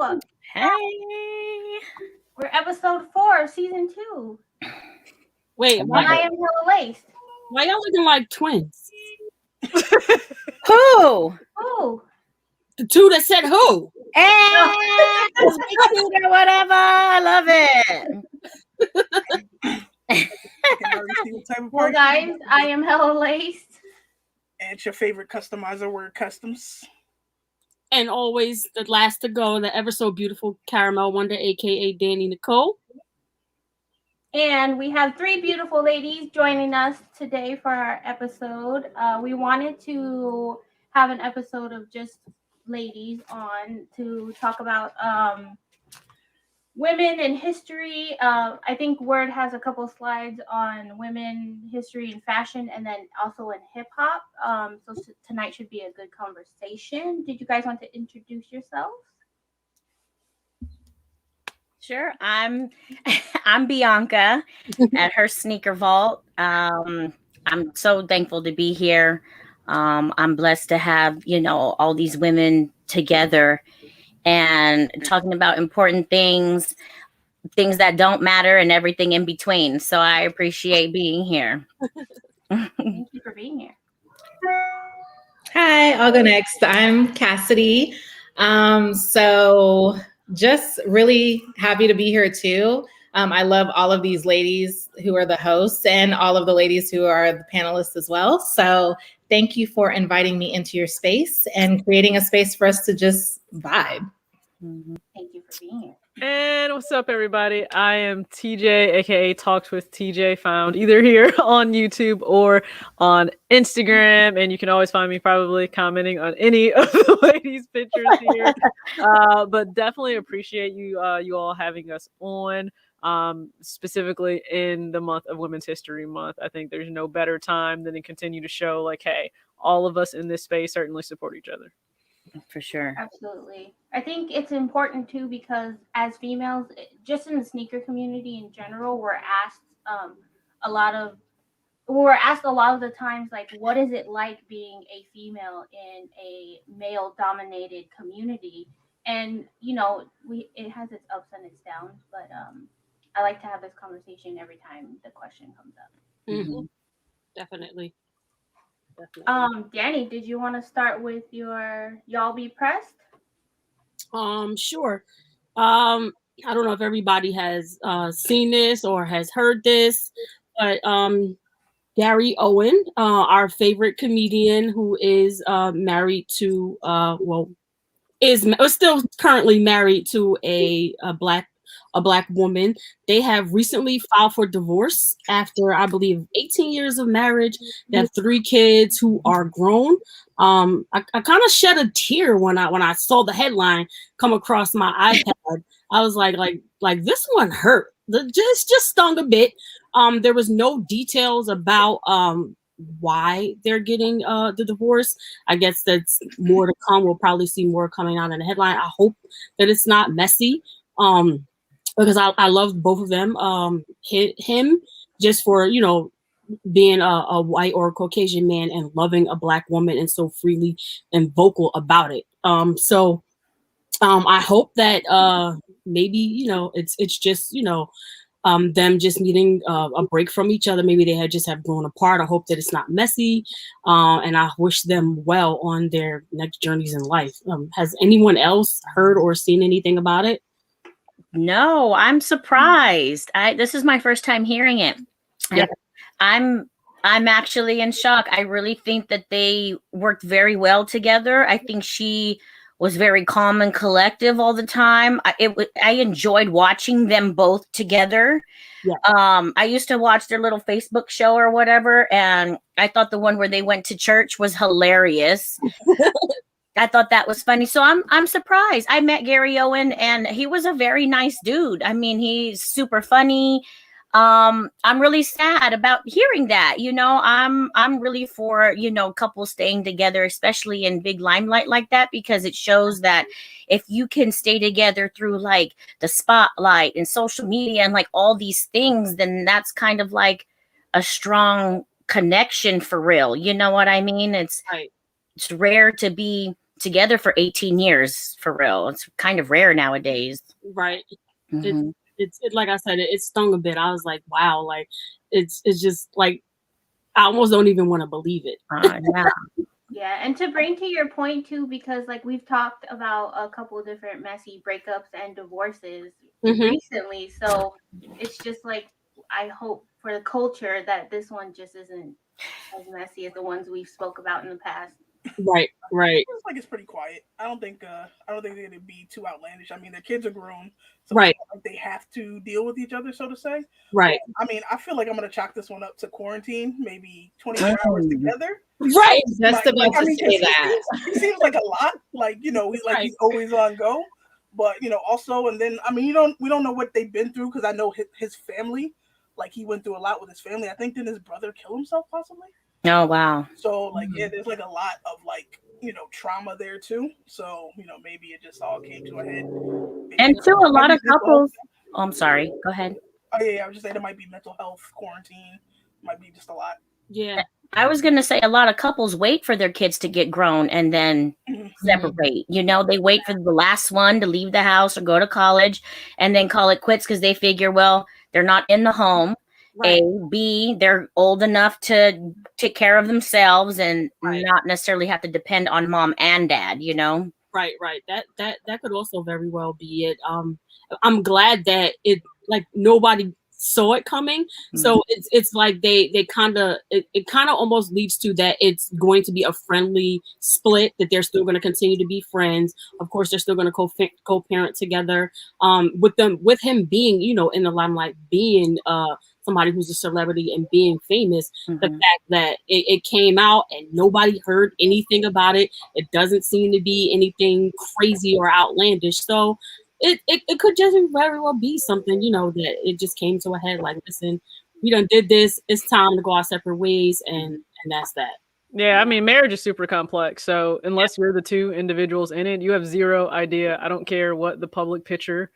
Hey. We're episode 4 of season 2. Wait, why I am hella laced. Why y'all looking like twins? Who? Who? The two that said who? Hey, or whatever. I love it. Well, guys, I am hella laced. And it's your favorite customizer word customs. And always the last to go, the ever so beautiful Caramel Wonder, aka Danny Nicole. And we have 3 beautiful ladies joining us today for our episode. We wanted to have an episode of just ladies on to talk about women in history. I think Word has a couple slides on women, history, and fashion, and then also in hip hop. So tonight should be a good conversation. Did you guys want to introduce yourselves? Sure. I'm Bianca at her sneaker vault. I'm so thankful to be here. I'm blessed to have, all these women together and talking about important things that don't matter and everything in between. So I appreciate being here. Thank you for being here. Hi, I'll go next. I'm Cassidy. So just really happy to be here too. I love all of these ladies who are the hosts and all of the ladies who are the panelists as well. So thank you for inviting me into your space and creating a space for us to just vibe. Thank you for being here. And what's up, everybody? I am TJ, aka Talks with TJ, found either here on YouTube or on Instagram. And you can always find me probably commenting on any of the ladies' pictures here. But definitely appreciate you all having us on, specifically in the month of Women's History Month. I think there's no better time than to continue to show, like, hey, all of us in this space certainly support each other. For sure. Absolutely. I think it's important too because as females, just in the sneaker community in general, we're asked a lot of the times, like, what is it like being a female in a male dominated community? And it has its ups and its downs, but I like to have this conversation every time the question comes up. Mm-hmm. Definitely. Danny, did you want to start with your y'all be pressed? Sure. I don't know if everybody has seen this or has heard this, but Gary Owen, our favorite comedian who is married to is still currently married to a black woman. They have recently filed for divorce after, I believe, 18 years of marriage. They have 3 kids who are grown. I kind of shed a tear when I saw the headline come across my iPad. I was like this one hurt. Just stung a bit. There was no details about why they're getting the divorce. I guess that's more to come. We'll probably see more coming out in the headline. I hope that it's not messy. Because I love both of them. Him just for being a white or a Caucasian man and loving a black woman and so freely and vocal about it. So I hope that maybe it's just them just needing a break from each other. Maybe they just have grown apart. I hope that it's not messy, and I wish them well on their next journeys in life. Has anyone else heard or seen anything about it? No, I'm surprised. This is my first time hearing it. Yeah. I'm actually in shock. I really think that they worked very well together. I think she was very calm and collective all the time. I enjoyed watching them both together. Yeah. I used to watch their little Facebook show or whatever, and I thought the one where they went to church was hilarious. I thought that was funny. So I'm surprised. I met Gary Owen and he was a very nice dude. I mean, he's super funny. I'm really sad about hearing that. I'm really for, couples staying together, especially in big limelight like that, because it shows that if you can stay together through like the spotlight and social media and like all these things, then that's kind of like a strong connection for real. You know what I mean? It's right. It's rare to together for 18 years for real. It's kind of rare nowadays. Right. Mhm. It's like I said, it stung a bit. I was like, wow, like it's just like I almost don't even want to believe it. Yeah. Yeah, and to bring to your point too, because like we've talked about a couple of different messy breakups and divorces recently, so it's just like I hope for the culture that this one just isn't as messy as the ones we've spoke about in the past. Right. It's like it's pretty quiet. I don't think they're gonna be too outlandish. I mean, their kids are grown, so Right. it's not like they have to deal with each other, so to say. Right. I mean, I feel like I'm gonna chalk this one up to quarantine, maybe 24 hours together. Right. Just about to say that. He seems like a lot. Like, you know, he's always on go. But, you know, also, and then I mean, we don't know what they've been through, because I know his family, like he went through a lot with his family. I think, didn't his brother kill himself possibly? Oh wow. So like, yeah, there's like a lot of like, you know, trauma there too. So, you know, maybe it just all came to a head. Maybe And too, a lot of mental couples. Oh, I'm sorry. Go ahead. Oh yeah, I was just saying it might be mental health quarantine. Might be just a lot. Yeah. I was going to say a lot of couples wait for their kids to get grown and then separate. You know, they wait for the last one to leave the house or go to college and then call it quits because they figure, well, they're not in the home. Right. A, B, they're old enough to take care of themselves and not necessarily have to depend on mom and dad, you know? Right. That could also very well be it. I'm glad that it like nobody saw it coming. So it's like they kind of it kind of almost leads to that it's going to be a friendly split, that they're still going to continue to be friends. Of course, they're still going to co-parent together. With him being, you know, in the limelight, being somebody who's a celebrity and being famous, the fact that it came out and nobody heard anything about it, it doesn't seem to be anything crazy or outlandish. So it could just very well be something, you know, that it just came to a head. Like, listen, we done did this. It's time to go our separate ways, and that's that. Yeah, I mean, marriage is super complex. So unless you're the two individuals in it, you have zero idea. I don't care what the public picture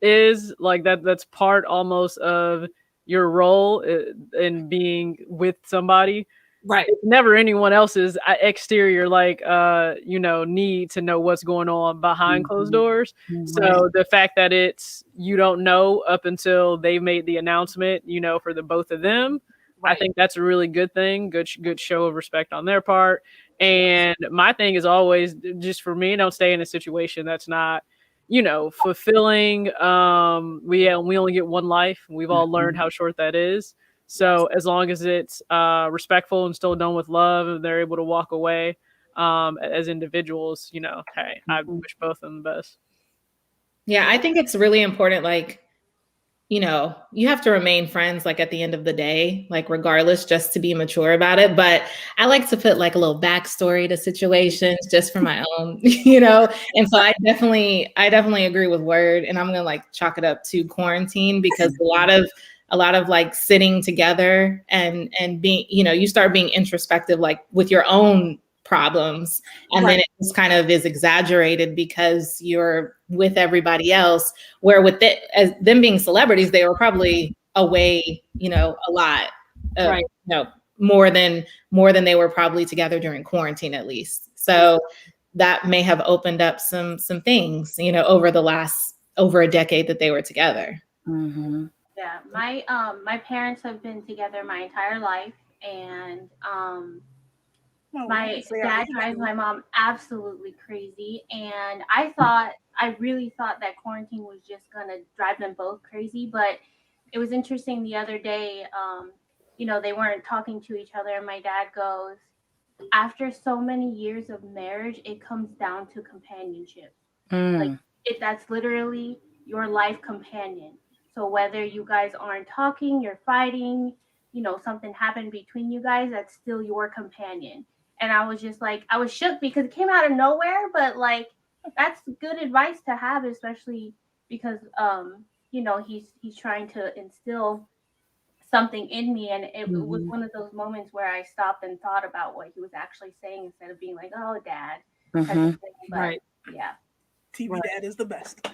is. Like that's part almost of your role in being with somebody. Right. It's never anyone else's exterior, like, you know, need to know what's going on behind closed doors. So the fact that you don't know up until they made the announcement, you know, for the both of them, I think that's a really good thing. Good show of respect on their part. And my thing is always, just for me, don't stay in a situation that's not, you know, fulfilling. We only get one life. We've all learned how short that is. So as long as it's respectful and still done with love, and they're able to walk away as individuals, you know, hey, I wish both of them the best. Yeah, I think it's really important. Like, you know, you have to remain friends, like at the end of the day, like regardless, just to be mature about it. But I like to put like a little backstory to situations just for my own, you know. And so I definitely agree with Word, and I'm gonna like chalk it up to quarantine, because a lot of like sitting together and being, you know, you start being introspective, like with your own problems. And then it just kind of is exaggerated because you're with everybody else, where with it, as them being celebrities, they were probably away, you know, a lot, you know, more than they were probably together during quarantine, at least. So that may have opened up some things, you know, over a decade that they were together. Yeah, my parents have been together my entire life, and my dad drives my mom absolutely crazy, and I really thought that quarantine was just gonna drive them both crazy. But it was interesting the other day, you know, they weren't talking to each other, and my dad goes, after so many years of marriage, it comes down to companionship. Like that's literally your life companion. So whether you guys aren't talking, you're fighting, you know, something happened between you guys, that's still your companion. And I was just like, I was shook because it came out of nowhere, but like that's good advice to have, especially because you know, he's trying to instill something in me, and it was one of those moments where I stopped and thought about what he was actually saying instead of being like, "Oh, Dad." But, yeah. TV dad is the best.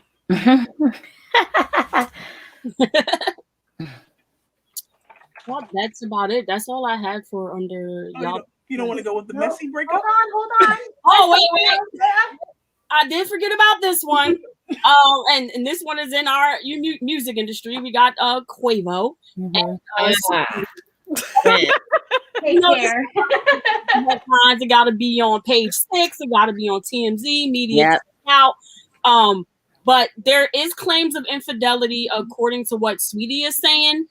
Well, that's about it. That's all I had for under y'all. You don't want to go with the messy breakup? Hold on. Oh, wait. I did forget about this one. And this one is in our music industry. We got Quavo. Mhm. Take care. Headlines, it got to be on page 6. It got to be on TMZ, media out. But there is claims of infidelity according to what Sweetie is saying.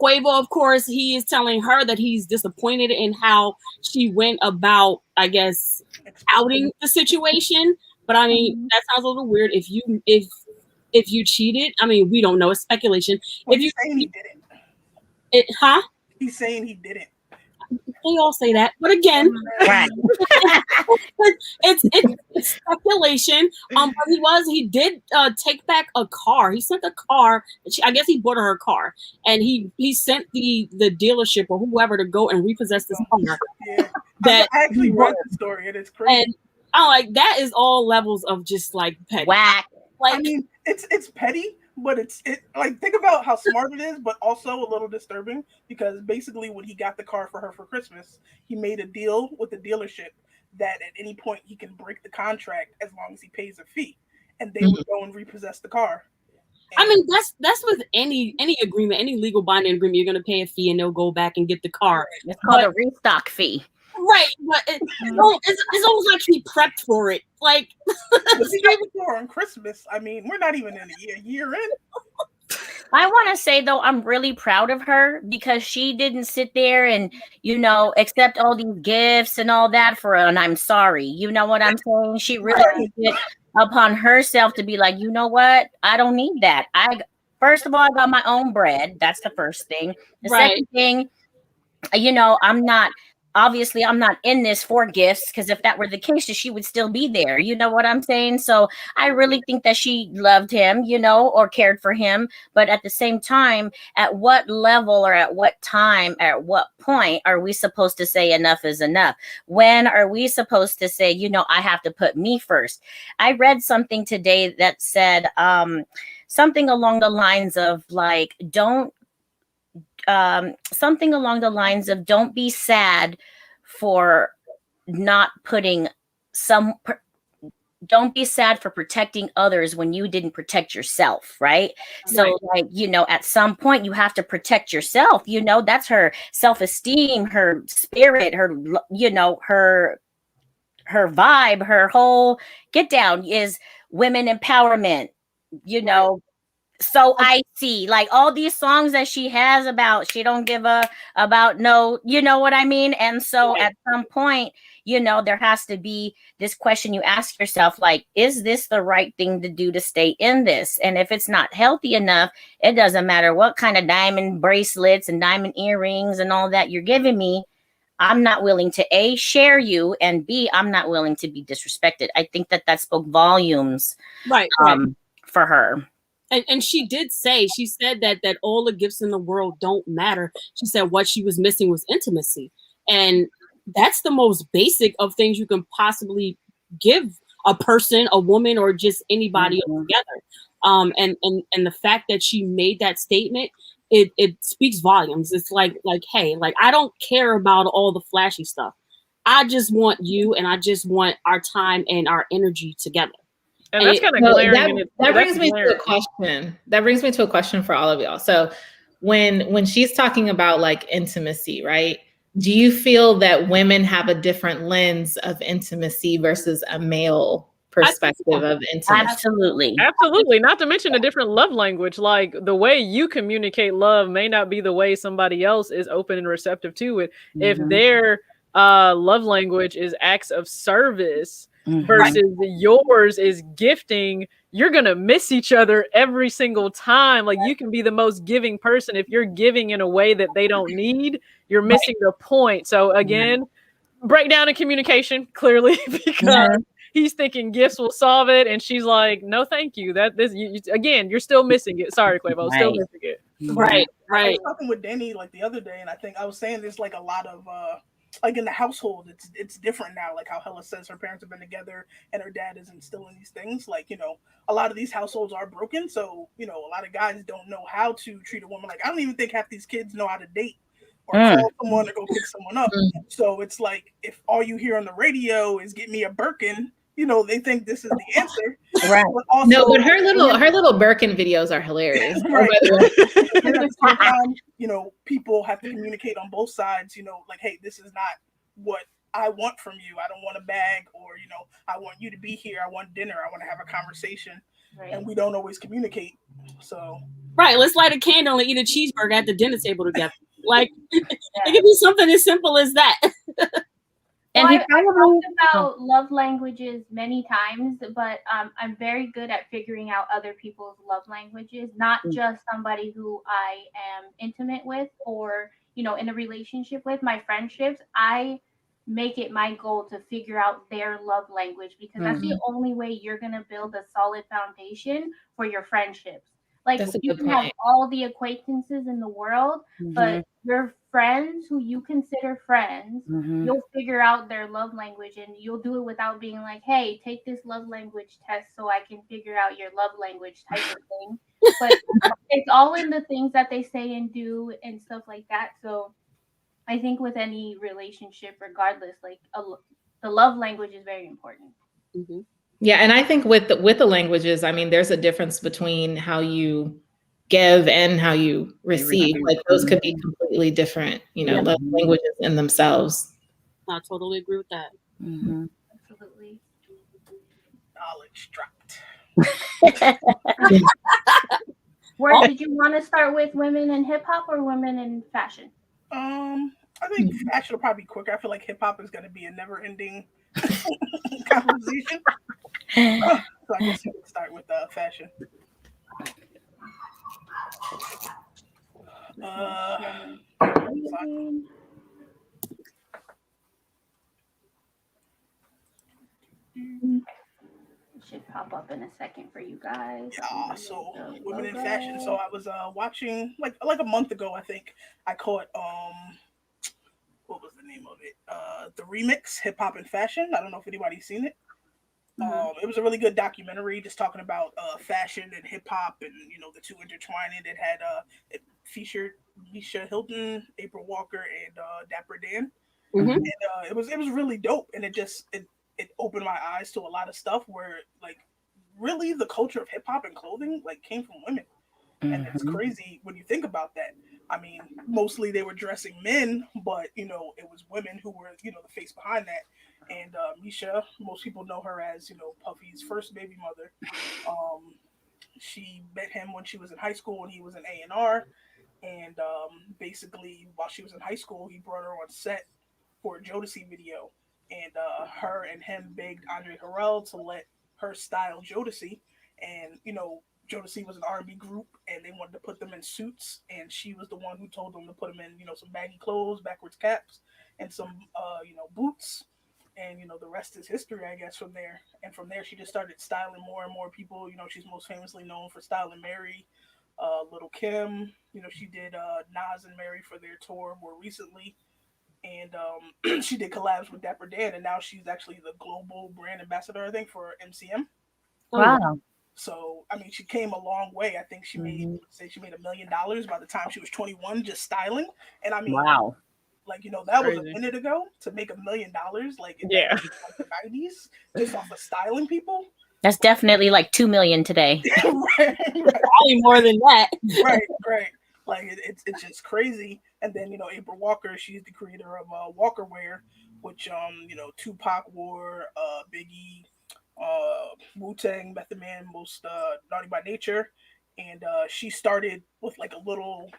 Quavo, of course, he is telling her that he's disappointed in how she went about, I guess, outing the situation. But I mean, that sounds a little weird. If you cheated, I mean, we don't know. It's speculation. Well, he's saying he didn't. He's saying he didn't. They all say that, but again, Right. it's speculation. But he did take back a car. He sent a car. I guess he bought her a car, and he sent the dealership or whoever to go and repossess this car. Yeah, I actually read the story, and it's crazy. And I'm like, that is all levels of just like petty. Whack. Like, I mean, it's petty, but it like, think about how smart it is, but also a little disturbing, because basically when he got the car for her for Christmas, he made a deal with the dealership that at any point he can break the contract as long as he pays a fee, and they would go and repossess the car. I mean, that's with any agreement, any legal binding agreement. You're going to pay a fee, and they'll go back and get the car. It's called a restock fee. Right, but it's almost like he prepped for it. Like, if he got the car on Christmas, I mean, we're not even in a year in. I want to say, though, I'm really proud of her because she didn't sit there and, accept all these gifts and all that for an I'm sorry. You know what I'm saying? She really took it upon herself to be like, you know what? I don't need that. First of all, I got my own bread. That's the first thing. The second thing, I'm not in this for gifts, because if that were the case, she would still be there. You know what I'm saying? So I really think that she loved him, or cared for him. But at the same time, at what level or at what time, at what point are we supposed to say enough is enough? When are we supposed to say, I have to put me first? I read something today that said something along the lines of like, don't be sad for not putting don't be sad for protecting others when you didn't protect yourself, right? So like, at some point you have to protect yourself, that's her self-esteem, her spirit, her her vibe, her whole get down is women empowerment, So I see like all these songs that she has about she don't give a about no, you know what I mean? And so at some point, there has to be this question you ask yourself, like, is this the right thing to do to stay in this? And if it's not healthy enough, it doesn't matter what kind of diamond bracelets and diamond earrings and all that you're giving me. I'm not willing to A, share you, and B, I'm not willing to be disrespected. I think that spoke volumes for her. And she did say, she said that all the gifts in the world don't matter. She said what she was missing was intimacy. And that's the most basic of things you can possibly give a person, a woman, or just anybody together. And the fact that she made that statement, it speaks volumes. It's like, hey, like, I don't care about all the flashy stuff. I just want you, and I just want our time and our energy together. And that's kind of glaring. That brings me to a question. That brings me to a question for all of y'all. So when she's talking about like intimacy, right? Do you feel that women have a different lens of intimacy versus a male perspective of intimacy? Absolutely. Not to mention a different love language. Like the way you communicate love may not be the way somebody else is open and receptive to it. If their love language is acts of service, versus yours is gifting, you're gonna miss each other every single time. Like, you can be the most giving person. If you're giving in a way that they don't need, you're missing the point. So again, breakdown in communication, clearly, because he's thinking gifts will solve it, and she's like, no thank you, again, you're still missing it. Sorry, Quavo, still missing it. Right. I was talking with Danny like the other day, and I think I was saying there's like a lot of like in the household, it's different now. Like how Hella says her parents have been together and her dad is instilling these things. Like, a lot of these households are broken. So, a lot of guys don't know how to treat a woman. Like, I don't even think half these kids know how to date or call someone or go pick someone up. So it's like if all you hear on the radio is "get me a Birkin," you know, they think this is the answer. Right. But also, No, but her little Birkin videos are hilarious. Right. Oh, by the way. And at the same time, you know, people have to communicate on both sides, you know, like, hey, this is not what I want from you. I don't want a bag, or, you know, I want you to be here. I want dinner. I want to have a conversation. Right. And we don't always communicate. So Right, let's light a candle and eat a cheeseburger at the dinner table together. Like, it could be something as simple as that. And he I've probably talked about love languages many times, but I'm very good at figuring out other people's love languages, not just somebody who I am intimate with or, you know, in a relationship with. My friendships, I make it my goal to figure out their love language, because that's the only way you're going to build a solid foundation for your friendships. Like, That's a you good can have point. all the acquaintances in the world, but your friends who you consider friends, you'll figure out their love language, and you'll do it without being like, hey, take this love language test so I can figure out your love language type of thing. But it's all in the things that they say and do and stuff like that. So I think with any relationship, regardless, like the love language is very important. Yeah, and I think with the languages, I mean, there's a difference between how you give and how you receive. Like, those could be completely different, you know, love languages in themselves. I totally agree with that. Absolutely. knowledge dropped. Where did you want to start with, women in hip hop or women in fashion? I think fashion will probably be quicker. I feel like hip hop is going to be a never ending conversation. So I guess we can start with fashion. Should pop up in a second for you guys. Yeah, so women in fashion. So I was watching like a month ago, I think. I caught what was the name of it? The remix, Hip Hop and Fashion. I don't know if anybody's seen it. It was a really good documentary, just talking about fashion and hip hop, and you know, the two intertwining. It had it featured Misha Hilton, April Walker, and Dapper Dan. And it was really dope, and it opened my eyes to a lot of stuff where, like, really the culture of hip hop and clothing like came from women. And it's crazy when you think about that. I mean, mostly they were dressing men, but you know, it was women who were, you know, the face behind that. And Misha, most people know her as, you know, Puffy's first baby mother. She met him when she was in high school, when he was in A&R. And basically, while she was in high school, he brought her on set for a Jodeci video. And her and him begged Andre Harrell to let her style Jodeci. And, you know, Jodeci was an R&B group, and they wanted to put them in suits, and she was the one who told them to put them in, you know, some baggy clothes, backwards caps, and some, you know, boots. And, you know, the rest is history, I guess, from there. And from there, she just started styling more and more people. You know, she's most famously known for styling Mary, Little Kim. You know, she did Nas and Mary for their tour more recently. And she did collabs with Dapper Dan, and now she's actually the global brand ambassador, I think, for MCM. Wow. So, I mean, she came a long way. I think she made, say, she made $1 million by the time she was 21, just styling. And I mean, Wow. like, you know, that was Crazy. a minute ago to make $1 million, like in Yeah. like the 90s, just off of styling people. That's definitely like 2 million today. Right. Probably more than that. Right. Like it's just crazy. And then, you know, April Walker, she's the creator of Walker Wear, which you know, Tupac wore, Biggie, Wu-Tang, Method Man, most Naughty by Nature. And she started with like a little, I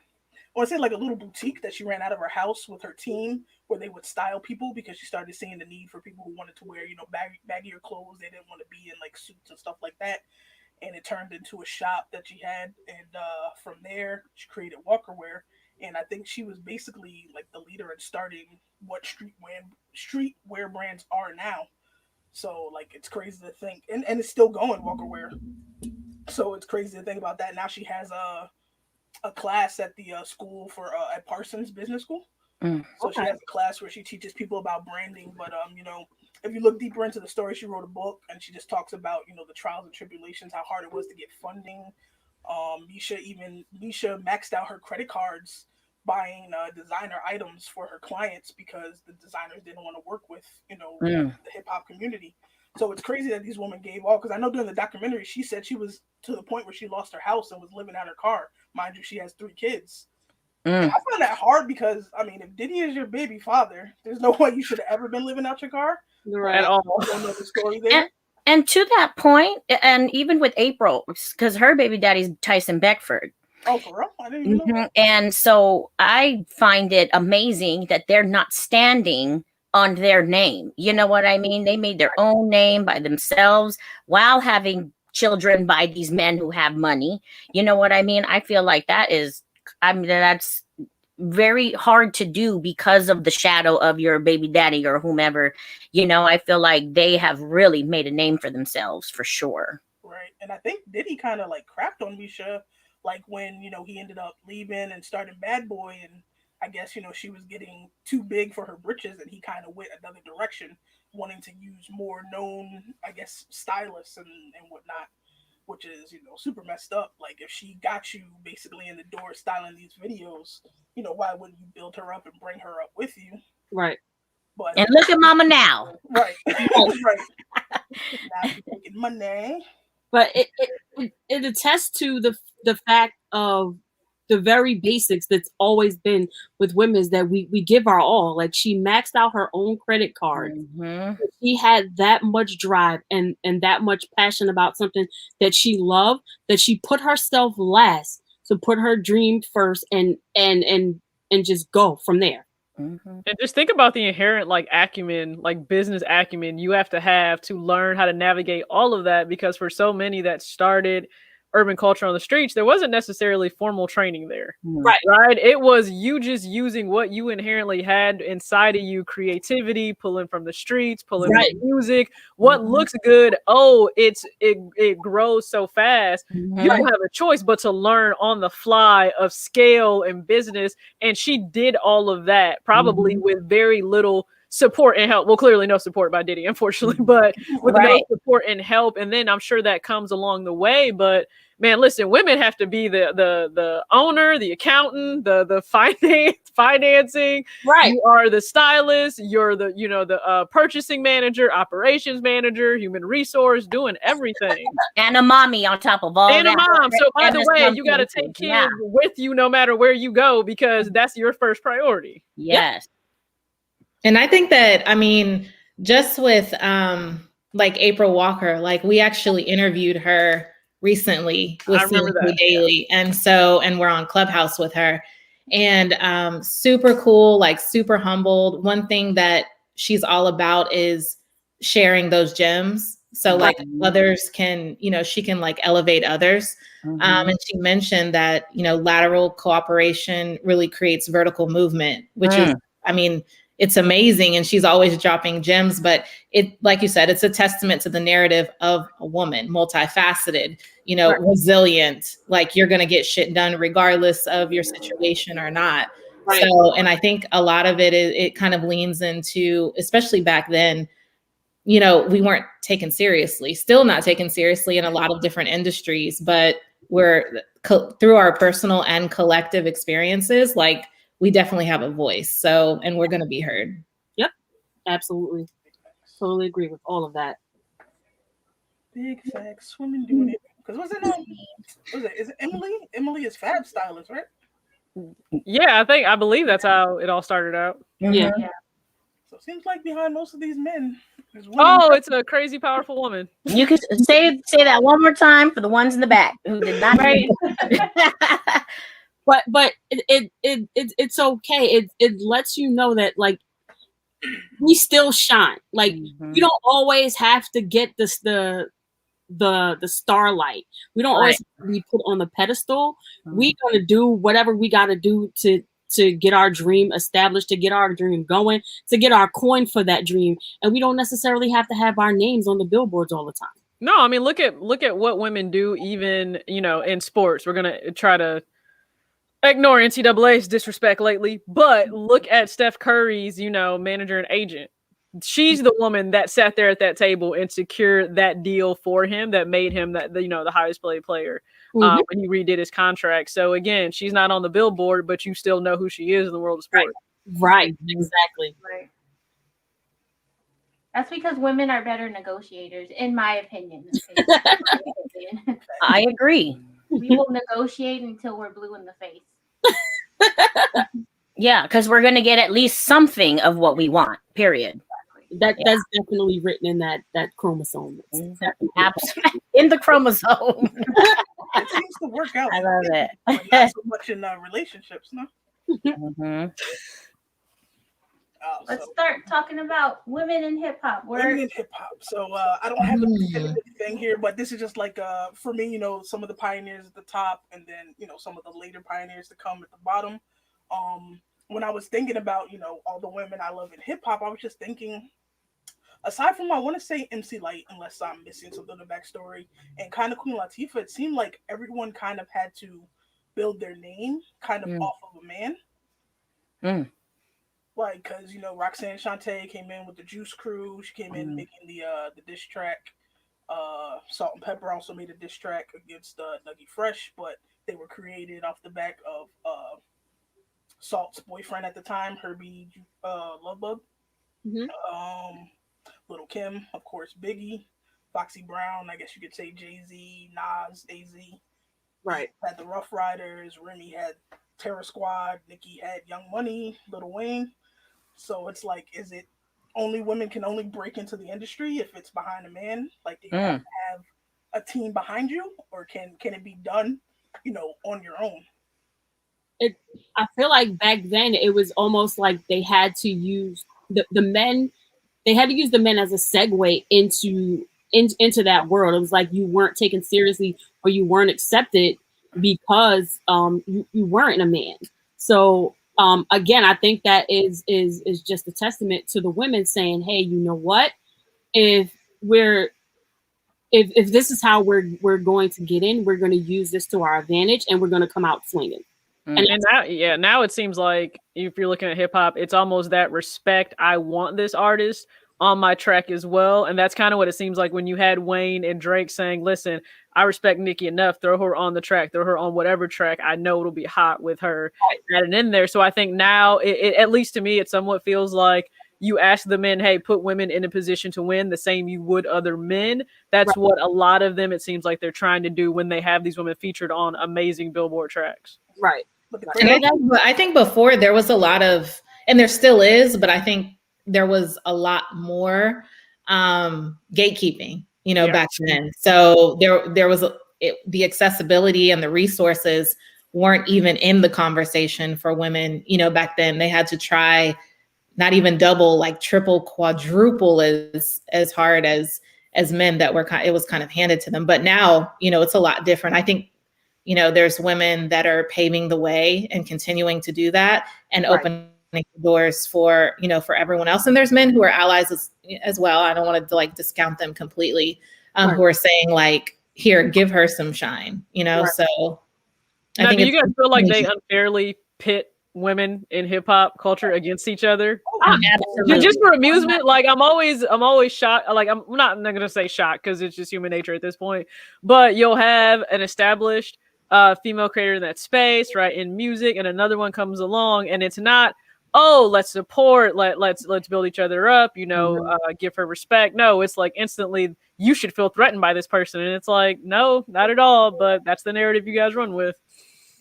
want to say like a little boutique that she ran out of her house with her team, where they would style people, because she started seeing the need for people who wanted to wear, you know, baggier clothes. They didn't want to be in like suits and stuff like that. And it turned into a shop that she had. And from there, she created Walker Wear. And I think she was basically like the leader in starting what streetwear brands are now. So like, it's crazy to think, and it's still going, Walker Wear. So it's crazy to think about that. Now she has a class at the school for at Parsons Business School. So she has a class where she teaches people about branding. But you know, if you look deeper into the story, she wrote a book, and she just talks about, you know, the trials and tribulations, how hard it was to get funding. Misha maxed out her credit cards buying designer items for her clients because the designers didn't want to work with, Mm. the hip hop community. So it's crazy that these women gave all, because I know during the documentary, she said she was to the point where she lost her house and was living out her car. Mind you, she has 3 kids. Mm. I find that hard because, I mean, if Diddy is your baby father, there's no way you should have ever been living out your car. Right. At all. I don't know the story there. And to that point, and even with April, because her baby daddy's Tyson Beckford. Oh, for real? I didn't even know that. And so I find it amazing that they're not standing on their name. You know what I mean? They made their own name by themselves while having children by these men who have money. You know what I mean? I feel like that's very hard to do because of the shadow of your baby daddy or whomever. I feel like they have really made a name for themselves for sure. Right. And I think Diddy kind of like crapped on Misha, like when, he ended up leaving and starting Bad Boy. And I guess, she was getting too big for her britches and he kind of went another direction, wanting to use more known, I guess, stylists and whatnot, which is, super messed up. Like if she got you basically in the door styling these videos, why wouldn't you build her up and bring her up with you? Right. But And look at mama now. right. Right. Now she's making money. But it attests to the fact of the very basics that's always been with women is that we give our all. Like she maxed out her own credit card. Mm-hmm. She had that much drive and that much passion about something that she loved, that she put herself last to put her dream first and just go from there. Mm-hmm. And just think about the inherent acumen, business acumen you have to learn how to navigate all of that, because for so many that started urban culture on the streets, there wasn't necessarily formal training there. Right. It was you just using what you inherently had inside of you, creativity, pulling from the streets, pulling from music, what looks good. Oh, it grows so fast. Mm-hmm. You don't have a choice but to learn on the fly of scale and business. And she did all of that probably with very little support and help. Well, clearly no support by Diddy, unfortunately, but with no support and help. And then I'm sure that comes along the way. But man, listen, women have to be the owner, the accountant, the financing. Right. You are the stylist. You're the purchasing manager, operations manager, human resource, doing everything. And a mommy on top of all that. And a mom. So by the way, you got to take kids with you no matter where you go, because that's your first priority. Yes. And I think that, just with April Walker, we actually interviewed her recently with CNC Daily. And we're on Clubhouse with her, and super cool, super humbled. One thing that she's all about is sharing those gems. So others can, she can elevate others. Mm-hmm. And she mentioned that, lateral cooperation really creates vertical movement, which is, it's amazing. And she's always dropping gems, but it, like you said, it's a testament to the narrative of a woman, multifaceted, resilient, you're going to get shit done regardless of your situation or not. Right. So, and I think a lot of it kind of leans into, especially back then, we weren't taken seriously, still not taken seriously in a lot of different industries, but we're through our personal and collective experiences, we definitely have a voice. So, and we're going to be heard. Yep. Absolutely. Totally agree with all of that. Big facts. Women doing it. Because is it Emily? Emily is fab stylist, right? Yeah, I believe that's how it all started out. Mm-hmm. Yeah. So it seems like behind most of these men is women. Oh, it's a crazy, powerful woman. You could say that one more time for the ones in the back who did not. Right. But it's okay. It lets you know that we still shine. You don't always have to get the starlight. We don't always have to be put on the pedestal. We're gonna do whatever we gotta do to get our dream established, to get our dream going, to get our coin for that dream. And we don't necessarily have to have our names on the billboards all the time. No, look at what women do, even in sports. We're gonna try to ignore NCAA's disrespect lately, but look at Steph Curry's, manager and agent. she's the woman that sat there at that table and secured that deal for him that made him that the highest paid player when he redid his contract. So again, she's not on the billboard, but you still know who she is in the world of sport. Right. Exactly. Right. That's because women are better negotiators, in my opinion. I agree. We will negotiate until we're blue in the face. Yeah, because we're going to get at least something of what we want, period. That's definitely written in that chromosome. Absolutely. In the chromosome. It seems to work out. I love it. But not so much in relationships, no? Mm-hmm. Let's start talking about women in hip hop. Women in hip hop. So I don't have a definitive thing here, but this is just like for me, some of the pioneers at the top, and then some of the later pioneers to come at the bottom. When I was thinking about all the women I love in hip hop, I was just thinking, aside from I want to say MC Lyte, unless I'm missing something in the backstory, and kind of Queen Latifah, it seemed like everyone kind of had to build their name kind of off of a man. Like, because Roxanne Shante came in with the Juice Crew. She came in making the diss track. Salt and Pepper also made a diss track against Dougie Fresh, but they were created off the back of Salt's boyfriend at the time, Herbie Lovebug. Little Kim, of course, Biggie, Foxy Brown, I guess you could say Jay-Z, Nas, AZ. Right. Had the Rough Riders. Remy had Terror Squad. Nicki had Young Money, Lil Wayne. So it's like, is it only women can only break into the industry if it's behind a man? Like, do you have to have a team behind you, or can it be done, on your own? I feel like back then it was almost like they had to use the men. They had to use the men as a segue into that world. It was like you weren't taken seriously or you weren't accepted because you weren't a man. So again, I think that is just a testament to the women saying, hey, you know what? If this is how we're going to get in, we're going to use this to our advantage and we're going to come out swinging. And now it seems like if you're looking at hip hop, it's almost that respect. I want this artist on my track as well. And that's kind of what it seems like when you had Wayne and Drake saying, listen, I respect Nicki enough. Throw her on the track, throw her on whatever track. I know it'll be hot with her added in there. So I think now it at least to me, it somewhat feels like you ask the men, hey, put women in a position to win the same you would other men. That's what a lot of them, it seems like they're trying to do when they have these women featured on amazing Billboard tracks. Right. And I think before there was a lot of, and there still is, but I think there was a lot more gatekeeping, back then. So there was the accessibility and the resources weren't even in the conversation for women. Back then they had to try not even double, like triple, quadruple as hard as men that were it was kind of handed to them. But now, it's a lot different. I think there's women that are paving the way and continuing to do that and opening doors for everyone else. And there's men who are allies as well. I don't want to discount them completely, who are saying like, here, give her some shine, so. Now, do you guys feel like they unfairly pit women in hip hop culture against each other? Absolutely. Just for amusement. Like I'm always shocked. Like I'm not going to say shocked because it's just human nature at this point, but you'll have an established female creator in that space, right, in music, and another one comes along and it's not, oh, let's support, let's build each other up, give her respect. No, it's like instantly you should feel threatened by this person, and it's like, no, not at all, but that's the narrative you guys run with.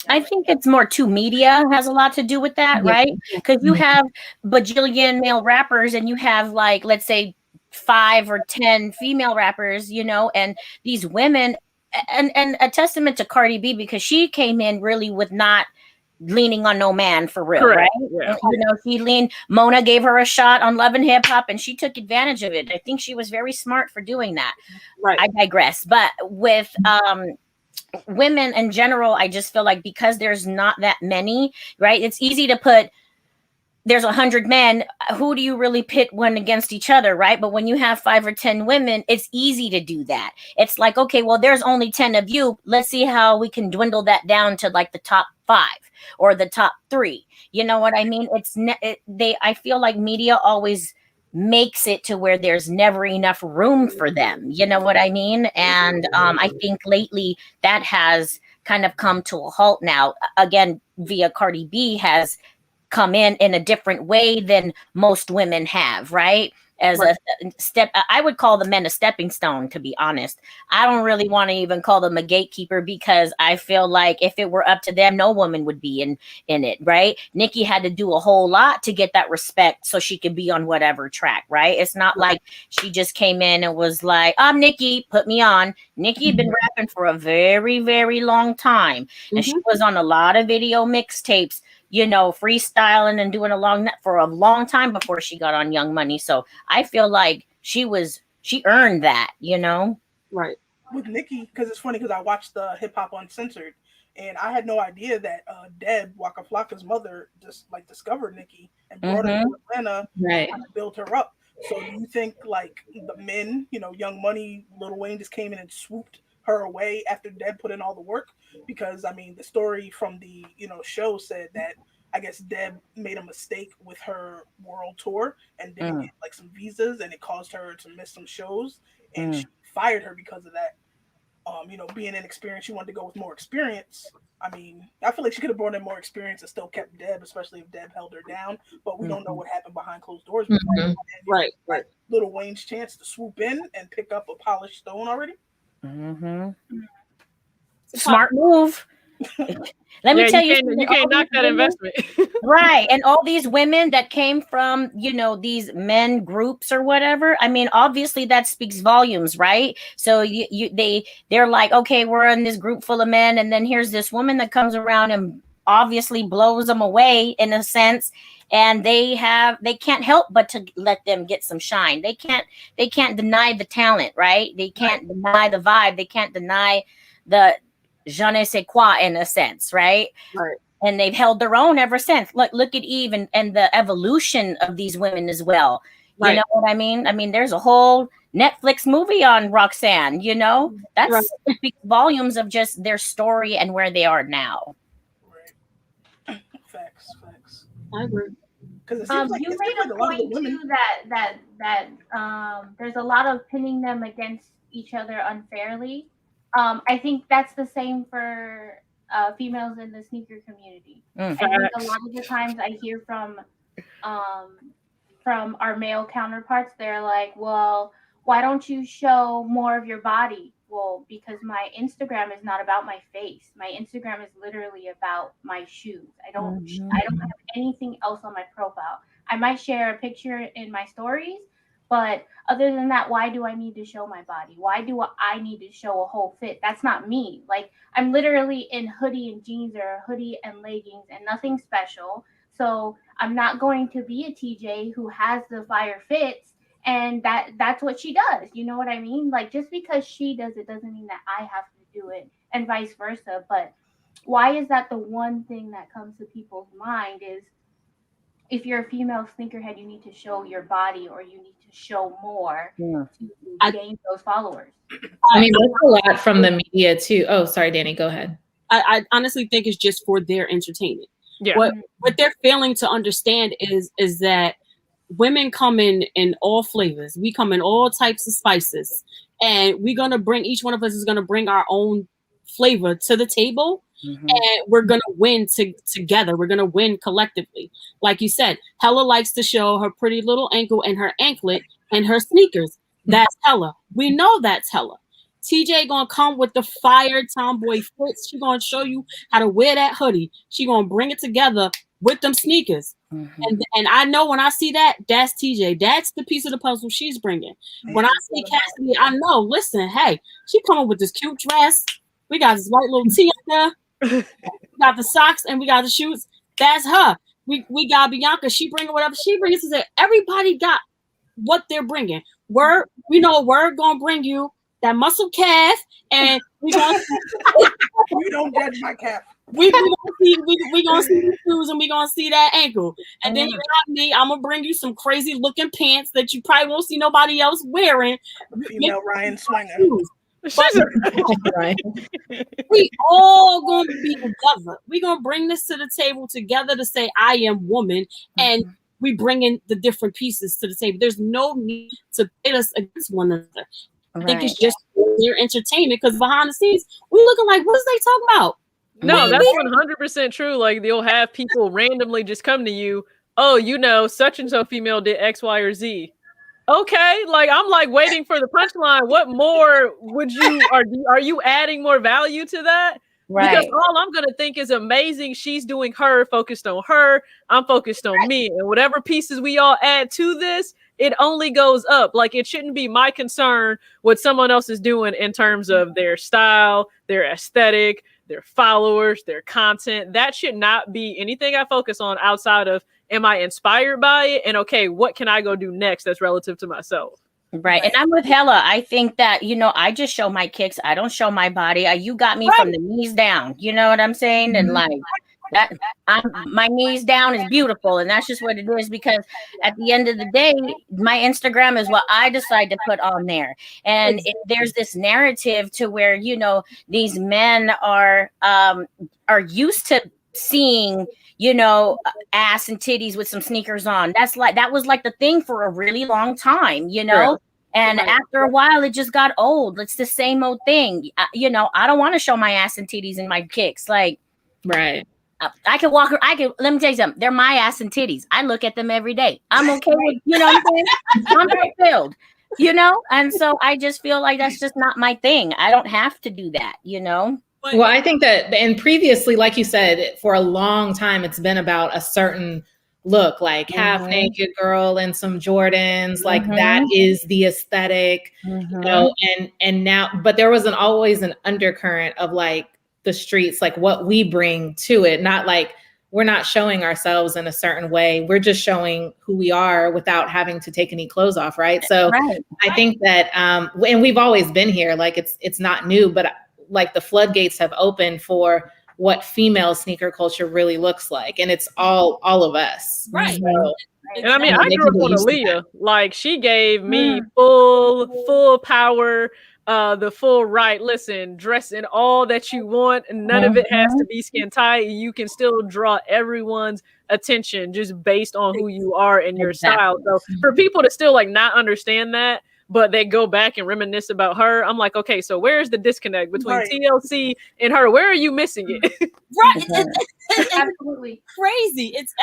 I think it's more too media has a lot to do with that, right? Because you have bajillion male rappers and you have like, let's say 5 or 10 female rappers, and these women, and a testament to Cardi B, because she came in really with not leaning on no man for real. Correct. Right? Yeah. She leaned, Mona gave her a shot on Love and Hip Hop and she took advantage of it. I think she was very smart for doing that. Right. I digress. But with women in general, I just feel like because there's not that many, right? It's easy to put, there's 100 men, who do you really pit one against each other, right? But when you have 5 or 10 women, it's easy to do that. It's like, okay, well, there's only 10 of you. Let's see how we can dwindle that down to like the top 5 or the top 3. You know what I mean? I feel like media always makes it to where there's never enough room for them. You know what I mean? And I think lately that has kind of come to a halt now. Again, via Cardi B has come in a different way than most women have, right? As a step, I would call the men a stepping stone, to be honest. I don't really want to even call them a gatekeeper, because I feel like if it were up to them, no woman would be in it, right? Nikki had to do a whole lot to get that respect so she could be on whatever track, right? It's not like she just came in and was like, I'm Nikki, put me on. Nikki had been rapping for a very, very long time. And she was on a lot of video mixtapes, you know, freestyling and doing for a long time before she got on Young Money. So I feel like she earned that, you know? Right. With Nikki, because it's funny, because I watched the Hip Hop Uncensored, and I had no idea that Deb, Waka Flocka's mother, just like discovered Nikki and brought her to Atlanta and built her up. So do you think like the men, you know, Young Money, Lil Wayne just came in and swooped her away after Deb put in all the work? Because I mean, the story from the, you know, show said that I guess Deb made a mistake with her world tour and didn't get like some visas, and it caused her to miss some shows, and she fired her because of that. You know, being inexperienced, she wanted to go with more experience. I mean, I feel like she could have brought in more experience and still kept Deb, especially if Deb held her down. But we don't know what happened behint closed doors. Right. Lil Wayne's chance to swoop in and pick up a polished stone already. Smart move. Let me tell you, you can't knock that investment. Right. And all these women that came from, you know, these men groups or whatever, I mean, obviously that speaks volumes, right? So they're like, okay, we're in this group full of men, and then here's this woman that comes around and obviously blows them away in a sense, and they can't help but to let them get some shine. They can't deny the talent, right? They can't deny the vibe. They can't deny the je ne sais quoi in a sense, right? Right. And they've held their own ever since. Look at Eve and the evolution of these women as well. You know what I mean? I mean, there's a whole Netflix movie on Roxanne, you know? That speaks volumes of just their story and where they are now. Right. Facts. I agree. Because you made a point too that there's a lot of pinning them against each other unfairly. I think that's the same for females in the sneaker community. I think a lot of the times I hear from our male counterparts, they're like, well, why don't you show more of your body? Well, because my Instagram is not about my face. My Instagram is literally about my shoes. I don't have anything else on my profile. I might share a picture in my stories, but other than that, why do I need to show my body? Why do I need to show a whole fit? That's not me. Like, I'm literally in hoodie and jeans or hoodie and leggings and nothing special. So I'm not going to be a TJ who has the fire fits, and that's what she does. You know what I mean? Like, just because she does it doesn't mean that I have to do it, and vice versa. But why is that the one thing that comes to people's mind is, if you're a female sneakerhead, you need to show your body, or you need to show more to gain those followers. I mean, that's a lot from the media too. Oh, sorry, Danny, go ahead. I honestly think it's just for their entertainment. Yeah. What they're failing to understand is that women come in all flavors. We come in all types of spices, and we're gonna bring, each one of us is gonna bring our own flavor to the table. And we're gonna win together. We're gonna win collectively. Like you said, Hella likes to show her pretty little ankle and her anklet and her sneakers. That's Hella. We know that's Hella. TJ gonna come with the fire tomboy fits. She gonna show you how to wear that hoodie. She gonna bring it together with them sneakers. And I know when I see that, that's TJ. That's the piece of the puzzle she's bringing. When I see Cassidy, I know. Listen, hey, she coming with this cute dress. We got this white little tee up there. We got the socks and we got the shoes. That's her. We got Bianca. She bringing whatever she brings. Everybody got what they're bringing. We know we're gonna bring you that muscle calf, and we gonna you don't judge my calf. We gonna see the shoes, and we gonna see that ankle. And then you got me. I'm gonna bring you some crazy looking pants that you probably won't see nobody else wearing. Female Ryan Swinger. We all gonna be together. We gonna bring this to the table together to say I am woman, and we bring in the different pieces to the table. There's no need to pit us against one another. I think it's just their entertainment, because behind the scenes, we looking like, what is they talking about? No, that's 100% true. Like, you'll have people randomly just come to you. Oh, you know, such and so female did X, Y, or Z. Okay, like I'm like waiting for the punchline. What more would you are you adding more value to that? Right. Because all I'm gonna think is amazing. She's doing her, focused on her. I'm focused on me, and whatever pieces we all add to this, it only goes up. Like, it shouldn't be my concern what someone else is doing in terms of their style, their aesthetic, their followers, their content. That should not be anything I focus on outside of, am I inspired by it? And okay, what can I go do next that's relative to myself? Right. And I'm with Hella. I think that, you know, I just show my kicks. I don't show my body. You got me from the knees down. You know what I'm saying? And like that, my knees down is beautiful. And that's just what it is, because at the end of the day, my Instagram is what I decide to put on there. And there's this narrative to where, you know, these men are used to seeing, you know, ass and titties with some sneakers on. That was like the thing for a really long time, you know. And after a while, it just got old. It's the same old thing. You know, I don't want to show my ass and titties in my kicks. Like, right. I can walk. Let me tell you something. They're my ass and titties. I look at them every day. I'm okay with, you know what I'm saying? I'm fulfilled, you know? And so I just feel like that's just not my thing. I don't have to do that, you know? Well, I think that, and previously, like you said, for a long time, it's been about a certain look, like half naked girl and some Jordans, like that is the aesthetic, you know, and now, but there wasn't always an undercurrent of like the streets, like what we bring to it, not like we're not showing ourselves in a certain way. We're just showing who we are without having to take any clothes off. Right. So I think that, and we've always been here, like it's not new, but like the floodgates have opened for what female sneaker culture really looks like. And it's all of us. Right. So, and I mean, I grew up on Aaliyah. Like, she gave me full power, the full right. Listen, dress in all that you want, and none of it has to be skin tight. You can still draw everyone's attention just based on who you are and your style. So for people to still like not understand that, but they go back and reminisce about her, I'm like, okay, so where's the disconnect between TLC and her? Where are you missing it? It's absolutely crazy. It's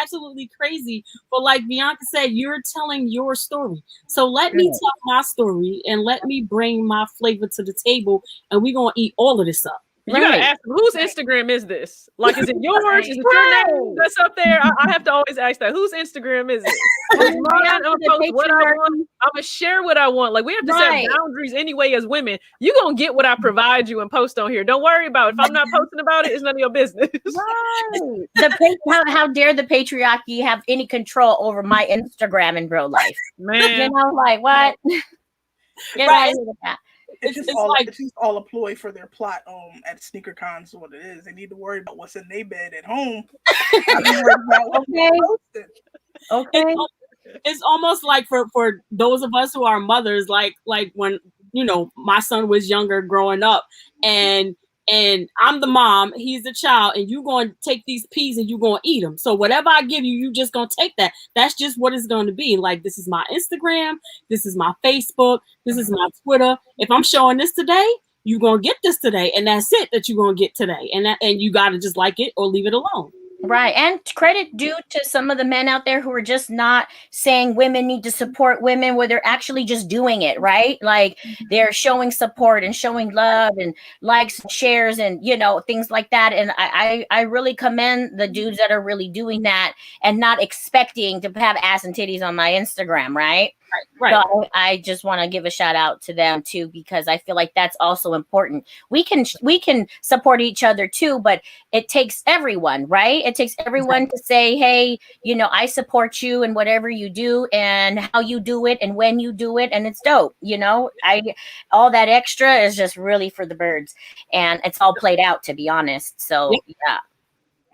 absolutely crazy. But like Bianca said, you're telling your story. So let me tell my story and let me bring my flavor to the table, and we're going to eat all of this up. You gotta ask them, whose Instagram is this? Like, is it yours? Is it your name that's up there? I have to always ask that. Whose Instagram is it? I'm gonna post what I want. I'm gonna share what I want. Like, we have to set boundaries anyway as women. You're gonna get what I provide you and post on here. Don't worry about it. If I'm not posting about it, it's none of your business. How dare the patriarchy have any control over my Instagram in real life? Man, you know, like what? Get out of here with that. It's just all a ploy for their plot at sneaker cons. What it is, they need to worry about what's in their bed at home. Okay. It's almost like for those of us who are mothers, like when, you know, my son was younger growing up, and I'm the mom, he's the child, and you're going to take these peas and you're going to eat them. So whatever I give you, you just going to take that. That's just what it's going to be. Like, this is my Instagram. This is my Facebook. This is my Twitter. If I'm showing this today, you're going to get this today. And that's it that you're going to get today. And you got to just like it or leave it alone. Right. And credit due to some of the men out there who are just not saying women need to support women, where they're actually just doing it, right? Like, they're showing support and showing love and likes and shares and, you know, things like that. And I really commend the dudes that are really doing that and not expecting to have ass and titties on my Instagram, right? Right. So I just want to give a shout out to them too, because I feel like that's also important. We can support each other too, but it takes everyone, right? It takes everyone to say, hey, you know, I support you in whatever you do and how you do it and when you do it, and it's dope. You know, all that extra is just really for the birds, and it's all played out, to be honest. So yeah.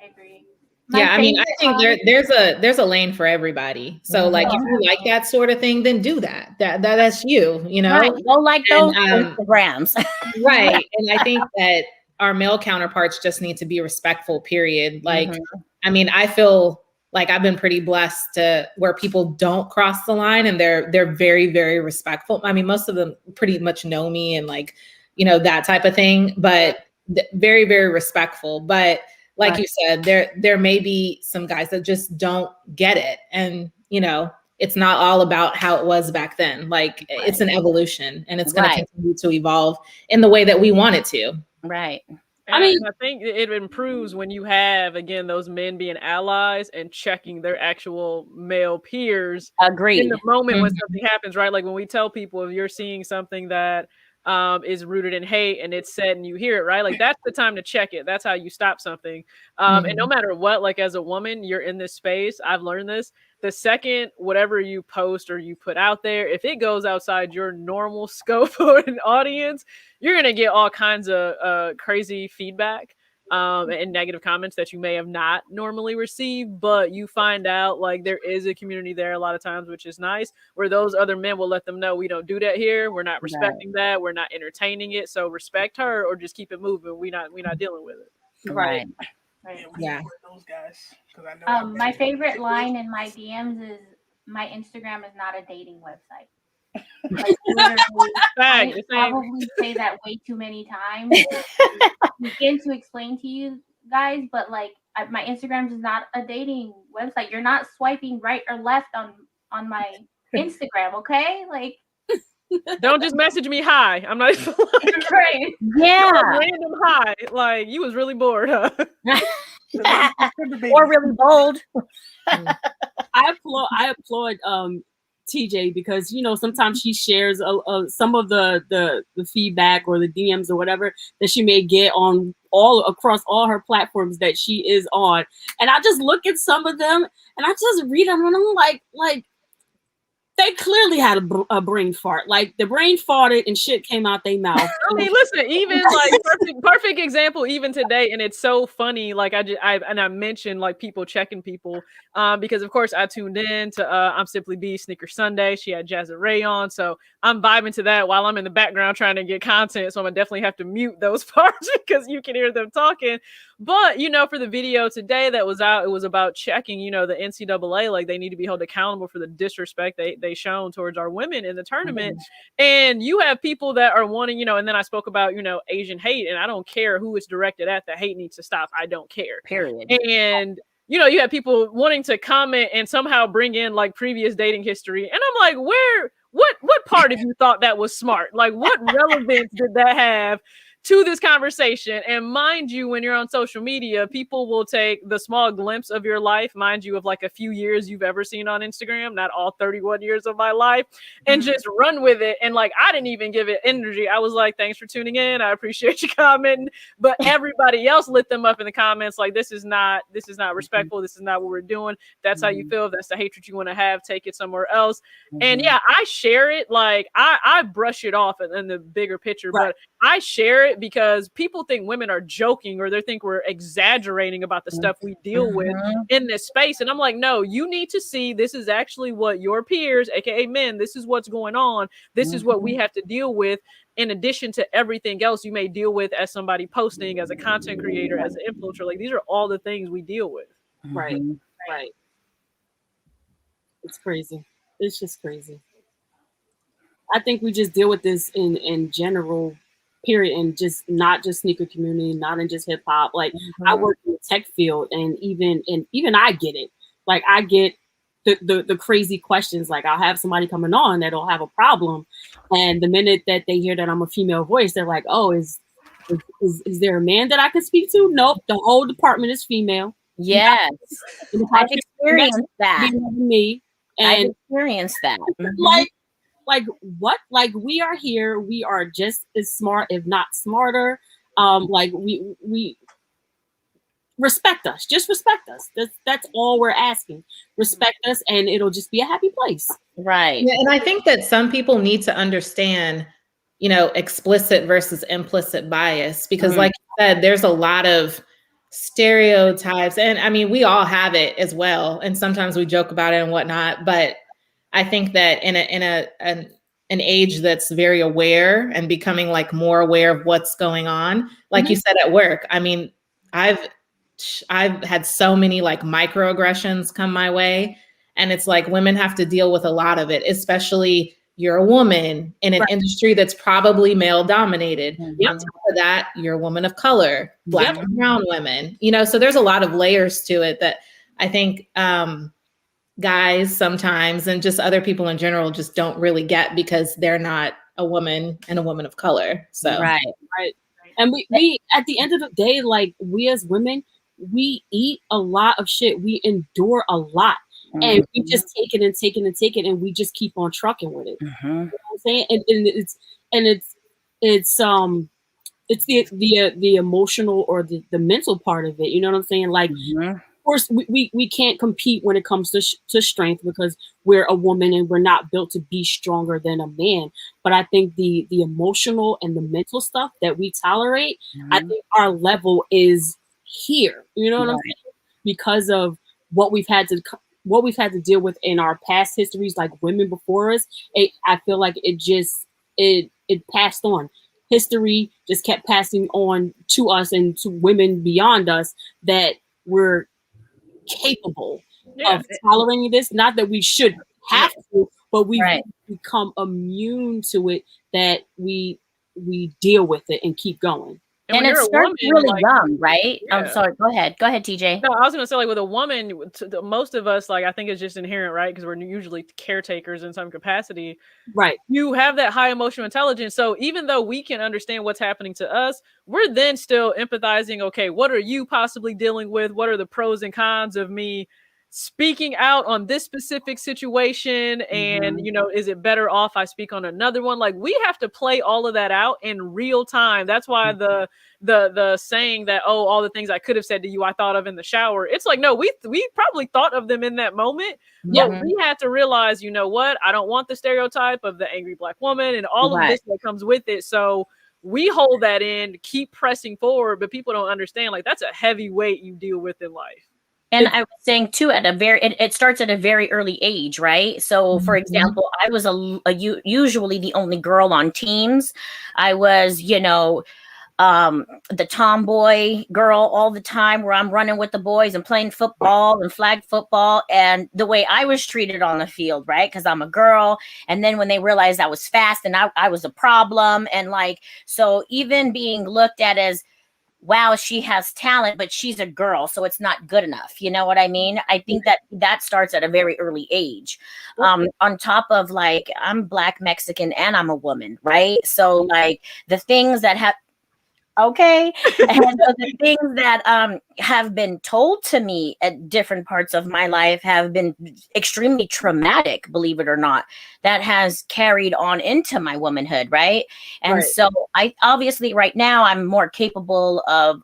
I agree. I mean, I think there's a lane for everybody. So like, if you like that sort of thing, then do that. That's you know. Right. Go like those Instagrams. Right. And I think that our male counterparts just need to be respectful, period. Like, I mean, I feel Like I've been pretty blessed to where people don't cross the line and they're very, very respectful. I mean, most of them pretty much know me and like, you know, that type of thing, but very, very respectful. But like you said, there may be some guys that just don't get it. And, you know, it's not all about how it was back then. Like it's an evolution and it's going to continue to evolve in the way that we want it to. Right. I mean, I think it improves when you have, again, those men being allies and checking their actual male peers. Agreed. In the moment when something happens, right? Like when we tell people, if you're seeing something that is rooted in hate and it's said and you hear it, right? Like that's the time to check it. That's how you stop something. And no matter what, like as a woman, you're in this space. I've learned this. The second whatever you post or you put out there, if it goes outside your normal scope or an audience, you're going to get all kinds of crazy feedback and negative comments that you may have not normally received. But you find out like there is a community there a lot of times, which is nice, where those other men will let them know we don't do that here. We're not respecting that. We're not entertaining it. So respect her or just keep it moving. We're not dealing with it. Right. Yeah. Those guys, I know my favorite line in my DMs is, "My Instagram is not a dating website." Like, I probably say that way too many times. Begin to explain to you guys, but like my Instagram is not a dating website. You're not swiping right or left on my Instagram, okay? Like. Don't just message me hi. I'm not even like, right. Yeah. Random hi. Like you was really bored, huh? Or really bold. I applaud TJ because, you know, sometimes she shares some of the feedback or the DMs or whatever that she may get on across all her platforms that she is on. And I just look at some of them and I just read them and I'm like, they clearly had a brain fart. Like the brain farted and shit came out their mouth. I mean, listen, even like perfect example, even today, and it's so funny. Like I mentioned like people checking people, because of course I tuned in to I'm Simply B Sneaker Sunday. She had Jazza Ray on, so I'm vibing to that while I'm in the background trying to get content. So I'm gonna definitely have to mute those parts because you can hear them talking. But you know, for the video today that was out, it was about checking, you know, the NCAA, like they need to be held accountable for the disrespect they shown towards our women in the tournament. And you have people that are wanting, you know, and then I spoke about, you know, Asian hate, and I don't care who it's directed at. The hate needs to stop. I don't care. Period. And you know, you have people wanting to comment and somehow bring in like previous dating history, and I'm like, what part of you thought that was smart? Like, what relevance did that have to this conversation? And mind you, when you're on social media, people will take the small glimpse of your life, mind you, of like a few years you've ever seen on Instagram, not all 31 years of my life, and just run with it. And like, I didn't even give it energy. I was like, thanks for tuning in. I appreciate you commenting. But everybody else lit them up in the comments like, this is not respectful. This is not what we're doing. That's how you feel. If that's the hatred you want to have, take it somewhere else. And yeah, I share it. Like I brush it off in the bigger picture, but I share it because people think women are joking or they think we're exaggerating about the stuff we deal with in this space. And I'm like, no, you need to see this is actually what your peers, aka men, this is what's going on. This is what we have to deal with in addition to everything else you may deal with as somebody posting, as a content creator, as an influencer. Like these are all the things we deal with. Right. It's crazy. It's just crazy. I think we just deal with this in general, period, and just not just sneaker community, not in just hip hop. Like I work in the tech field, and even I get it. Like I get the crazy questions. Like I'll have somebody coming on that'll have a problem, and the minute that they hear that I'm a female voice, they're like, "Oh, is there a man that I could speak to?" Nope, the whole department is female. Yes, I've experienced that. Me, and I've experienced that. Like what? Like we are here. We are just as smart, if not smarter. Like we respect us. Just respect us. That's all we're asking. Respect us, and it'll just be a happy place. Right. Yeah, and I think that some people need to understand, you know, explicit versus implicit bias, because like you said, there's a lot of stereotypes, and I mean, we all have it as well. And sometimes we joke about it and whatnot, but I think that in an age that's very aware and becoming like more aware of what's going on, like you said at work, I mean, I've I've had so many like microaggressions come my way. And it's like women have to deal with a lot of it, especially you're a woman in an industry that's probably male dominated. Mhm. On top of that, you're a woman of color, Black and brown women, so there's a lot of layers to it that I think guys sometimes and just other people in general just don't really get because they're not a woman and a woman of color. So Right. And we at the end of the day, like we as women, we eat a lot of shit. We endure a lot. And we just take it and take it and take it, and we just keep on trucking with it. You know what I'm saying? And it's the emotional or the mental part of it. You know what I'm saying? Like, of course, we can't compete when it comes to strength because we're a woman and we're not built to be stronger than a man. But I think the emotional and the mental stuff that we tolerate, I think our level is here. You know what I'm saying? Because of what we've had to deal with in our past histories, like women before us, I feel like it passed on. History just kept passing on to us and to women beyond us that we're capable of tolerating this. Not that we should have to, but we've become immune to it, that we deal with it and keep going. And it starts really young, right? Yeah. I'm sorry. Go ahead, TJ. No, I was going to say, like, with a woman, most of us, like, I think it's just inherent, right? Because we're usually caretakers in some capacity. Right. You have that high emotional intelligence. So even though we can understand what's happening to us, we're then still empathizing. Okay, what are you possibly dealing with? What are the pros and cons of me speaking out on this specific situation? And, is it better off I speak on another one? Like, we have to play all of that out in real time. That's why the saying that, oh, all the things I could have said to you, I thought of in the shower. It's like, no, we probably thought of them in that moment. But we had to realize, you know what? I don't want the stereotype of the angry Black woman and all of this that comes with it. So we hold that in, keep pressing forward, but people don't understand, like, that's a heavy weight you deal with in life. And I was saying too, it starts at a very early age, right? So, for example, I was usually the only girl on teams. I was, the tomboy girl all the time, where I'm running with the boys and playing football and flag football, and the way I was treated on the field, right? Because I'm a girl. And then when they realized I was fast and I was a problem, and so even being looked at as, wow, she has talent, but she's a girl, so it's not good enough. You know what I mean? I think that starts at a very early age. On top of, like, I'm Black, Mexican, and I'm a woman, right? So, like, the things that have, and so the things that have been told to me at different parts of my life have been extremely traumatic, believe it or not. That has carried on into my womanhood, right? And so I obviously right now I'm more capable of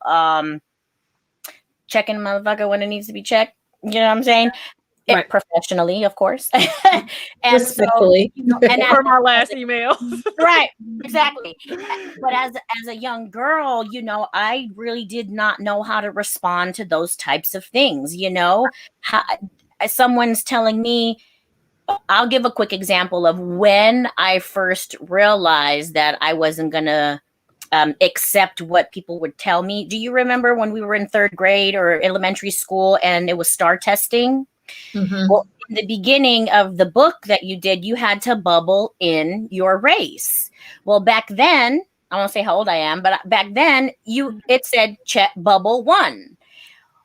checking a motherfucker when it needs to be checked. You know what I'm saying? Professionally, of course. And respectfully. And from our last email. Right, exactly. But as a young girl, I really did not know how to respond to those types of things. Someone's telling me, I'll give a quick example of when I first realized that I wasn't gonna accept what people would tell me. Do you remember when we were in 3rd grade or elementary school and it was STAR testing? Well, in the beginning of the book that you did, you had to bubble in your race. Well, back then, I won't say how old I am, but back then it said check bubble 1.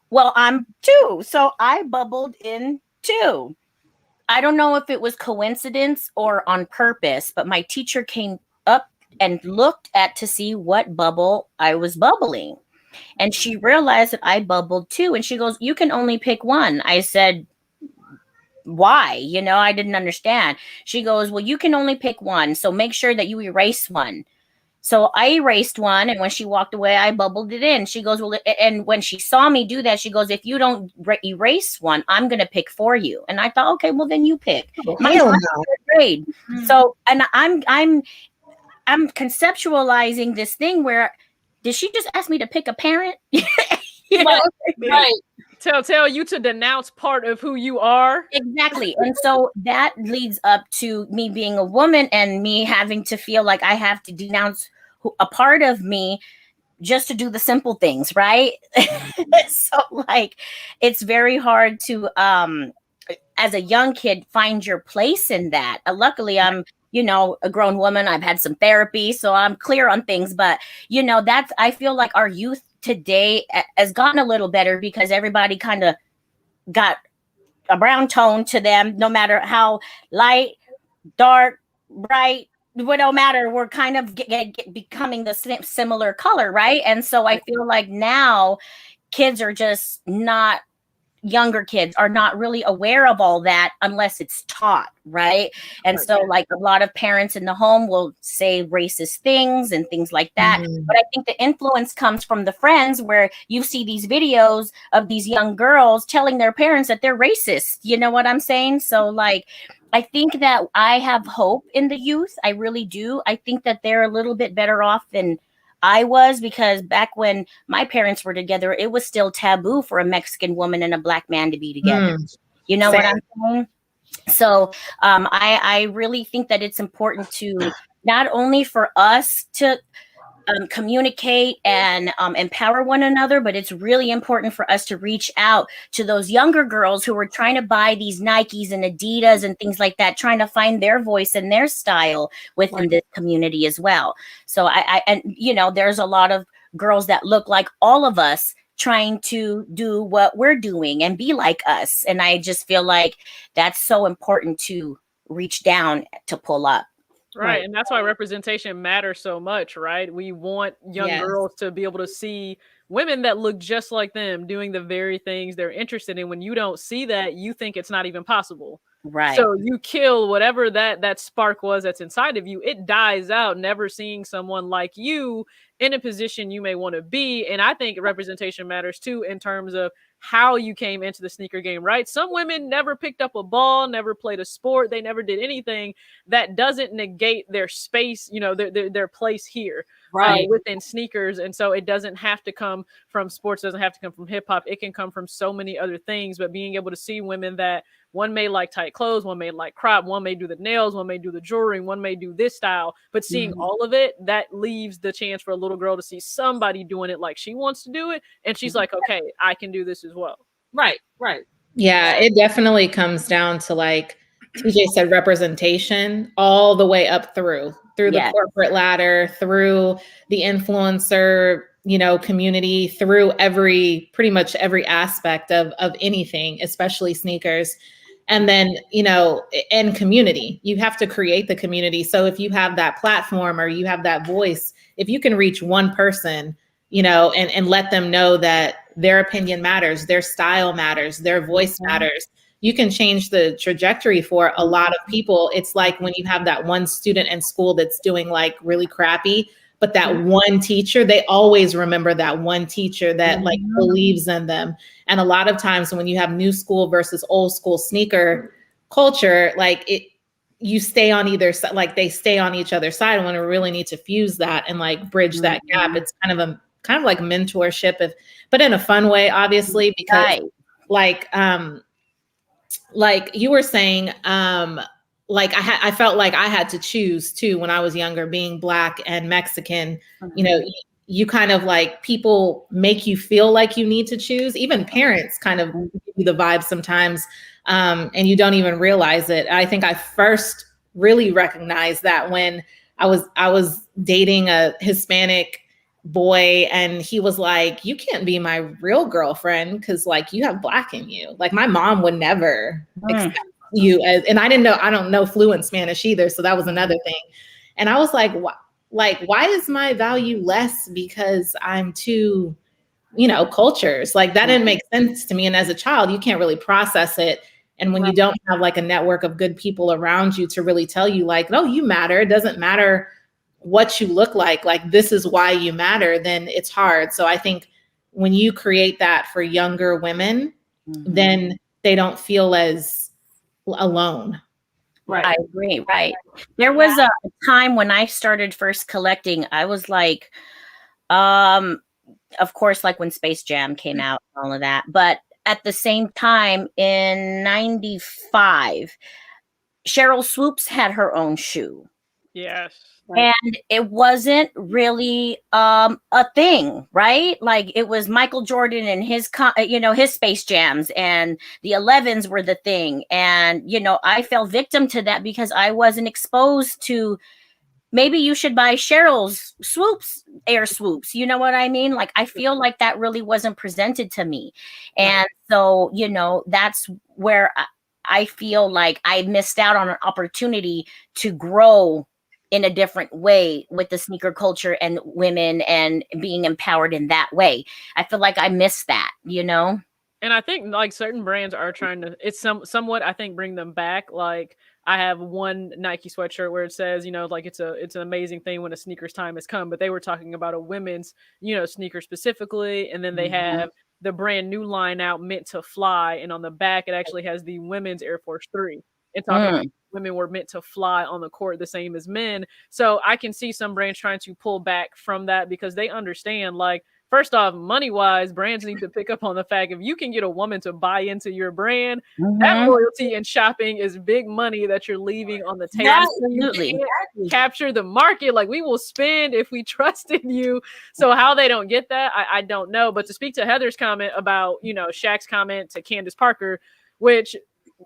Well, I'm 2, so I bubbled in 2. I don't know if it was coincidence or on purpose, but my teacher came up and looked to see what bubble I was bubbling. And she realized that I bubbled 2. And she goes, you can only pick 1. I said, why? I didn't understand. She goes, well, you can only pick 1. So make sure that you erase 1. So I erased 1. And when she walked away, I bubbled it in. She goes, well, and when she saw me do that, she goes, if you don't erase 1, I'm going to pick for you. And I thought, okay, well, then you pick. My 3rd grade. So, and I'm conceptualizing this thing where, did she just ask me to pick a parent? Right. Tell you to denounce part of who you are. Exactly. And so that leads up to me being a woman and me having to feel like I have to denounce a part of me just to do the simple things, right? So like it's very hard to as a young kid find your place in that. Luckily I'm, you know, a grown woman. I've had some therapy, so I'm clear on things, but you know, that's, I feel like our youth today has gotten a little better because everybody kind of got a brown tone to them, no matter how light, dark, bright, well, no matter, we're kind of becoming the similar color, right? And so I feel like now kids are just not, younger kids are not really aware of all that unless it's taught, right? And so like a lot of parents in the home will say racist things and things like that. But I think the influence comes from the friends, where you see these videos of these young girls telling their parents that they're racist. You know what I'm saying? So like, I think that I have hope in the youth. I really do. I think that they're a little bit better off than I was, because back when my parents were together, it was still taboo for a Mexican woman and a Black man to be together. You know what I'm saying? So I really think that it's important to not only for us to communicate and empower one another, but it's really important for us to reach out to those younger girls who are trying to buy these Nikes and Adidas and things like that, trying to find their voice and their style within this community as well. So and you know, there's a lot of girls that look like all of us trying to do what we're doing and be like us. And I just feel like that's so important to reach down to pull up. Right. And that's why representation matters so much, right? We want young girls to be able to see women that look just like them doing the very things they're interested in. When you don't see that, you think it's not even possible. Right. So you kill whatever that spark was that's inside of you. It dies out, never seeing someone like you in a position you may want to be. And I think representation matters too, in terms of how you came into the sneaker game, right? Some women never picked up a ball, never played a sport. They never did anything. That doesn't negate their space, you know, their place here, right, within sneakers. And so it doesn't have to come from sports, doesn't have to come from hip hop. It can come from so many other things, but being able to see women that one may like tight clothes, one may like crop, one may do the nails, one may do the jewelry, one may do this style, but seeing all of it, that leaves the chance for a little girl to see somebody doing it like she wants to do it. And she's like, okay, I can do this as well. Right. Yeah, it definitely comes down to, like TJ said, representation all the way up through the corporate ladder, through the influencer, you know, community, through pretty much every aspect of anything, especially sneakers. And then, you know, and community, you have to create the community. So if you have that platform or you have that voice, if you can reach one person, you know, and let them know that their opinion matters, their style matters, their voice matters, you can change the trajectory for a lot of people. It's like when you have that one student in school that's doing like really crappy, but that one teacher, they always remember that one teacher that like believes in them. And a lot of times when you have new school versus old school sneaker culture, like you stay on either side, like they stay on each other's side. And when we really need to fuse that and like bridge that gap, it's kind of like mentorship, but in a fun way, obviously, because like you were saying, like I felt like I had to choose too when I was younger, being Black and Mexican. You know, you kind of like, people make you feel like you need to choose. Even parents kind of give you the vibe sometimes, and you don't even realize it. I think I first really recognized that when I was dating a Hispanic boy, and he was like, you can't be my real girlfriend because like you have Black in you. Like my mom would never accept you as, and I don't know fluent Spanish either, so that was another thing. And I was like, why is my value less because I'm too, you know, cultures? Like that didn't make sense to me. And as a child, you can't really process it. And when you don't have like a network of good people around you to really tell you like, no, you matter. It doesn't matter what you look like this is why you matter, then it's hard. So I think when you create that for younger women, then they don't feel as alone. Right. I agree. Right. There was a time when I started first collecting, I was like, of course, like when Space Jam came out, all of that. But at the same time, in 95, Cheryl Swoops had her own shoe. Yes. And it wasn't really a thing, right? Like it was Michael Jordan and his his Space Jams, and the 11s were the thing. And I fell victim to that because I wasn't exposed to, maybe you should buy Cheryl's air swoops. You know what I mean? Like, I feel like that really wasn't presented to me. And so, that's where I feel like I missed out on an opportunity to grow in a different way with the sneaker culture and women and being empowered in that way. I feel like I missed that, And I think like certain brands are trying to, it's somewhat, I think, bring them back. Like I have one Nike sweatshirt where it says, like it's an amazing thing when a sneakers time has come, but they were talking about a women's, sneaker specifically. And then they have the brand new line out, Meant to Fly. And on the back, it actually has the women's Air Force 3 and talking about women were meant to fly on the court the same as men. So I can see some brands trying to pull back from that because they understand, like, first off, money-wise, brands need to pick up on the fact if you can get a woman to buy into your brand, that loyalty and shopping is big money that you're leaving on the table. Absolutely. You capture the market. Like, we will spend if we trust in you. So how they don't get that, I don't know. But to speak to Heather's comment about, Shaq's comment to Candace Parker, which,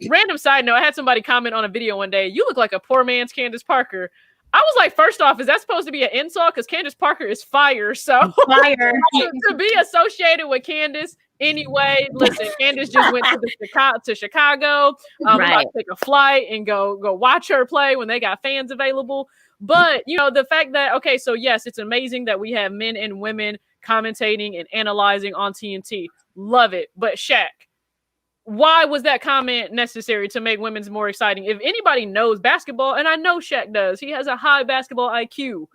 random side note, I had somebody comment on a video one day, you look like a poor man's Candace Parker. I was like, first off, is that supposed to be an insult? Because Candace Parker is fire. So to be associated with Candace anyway, listen, Candace just went to Chicago. I'm about to take a flight and go watch her play when they got fans available. But, the fact that, okay, so yes, it's amazing that we have men and women commentating and analyzing on TNT. Love it. But Shaq, why was that comment necessary to make women's more exciting? If anybody knows basketball, and I know Shaq does, he has a high basketball IQ.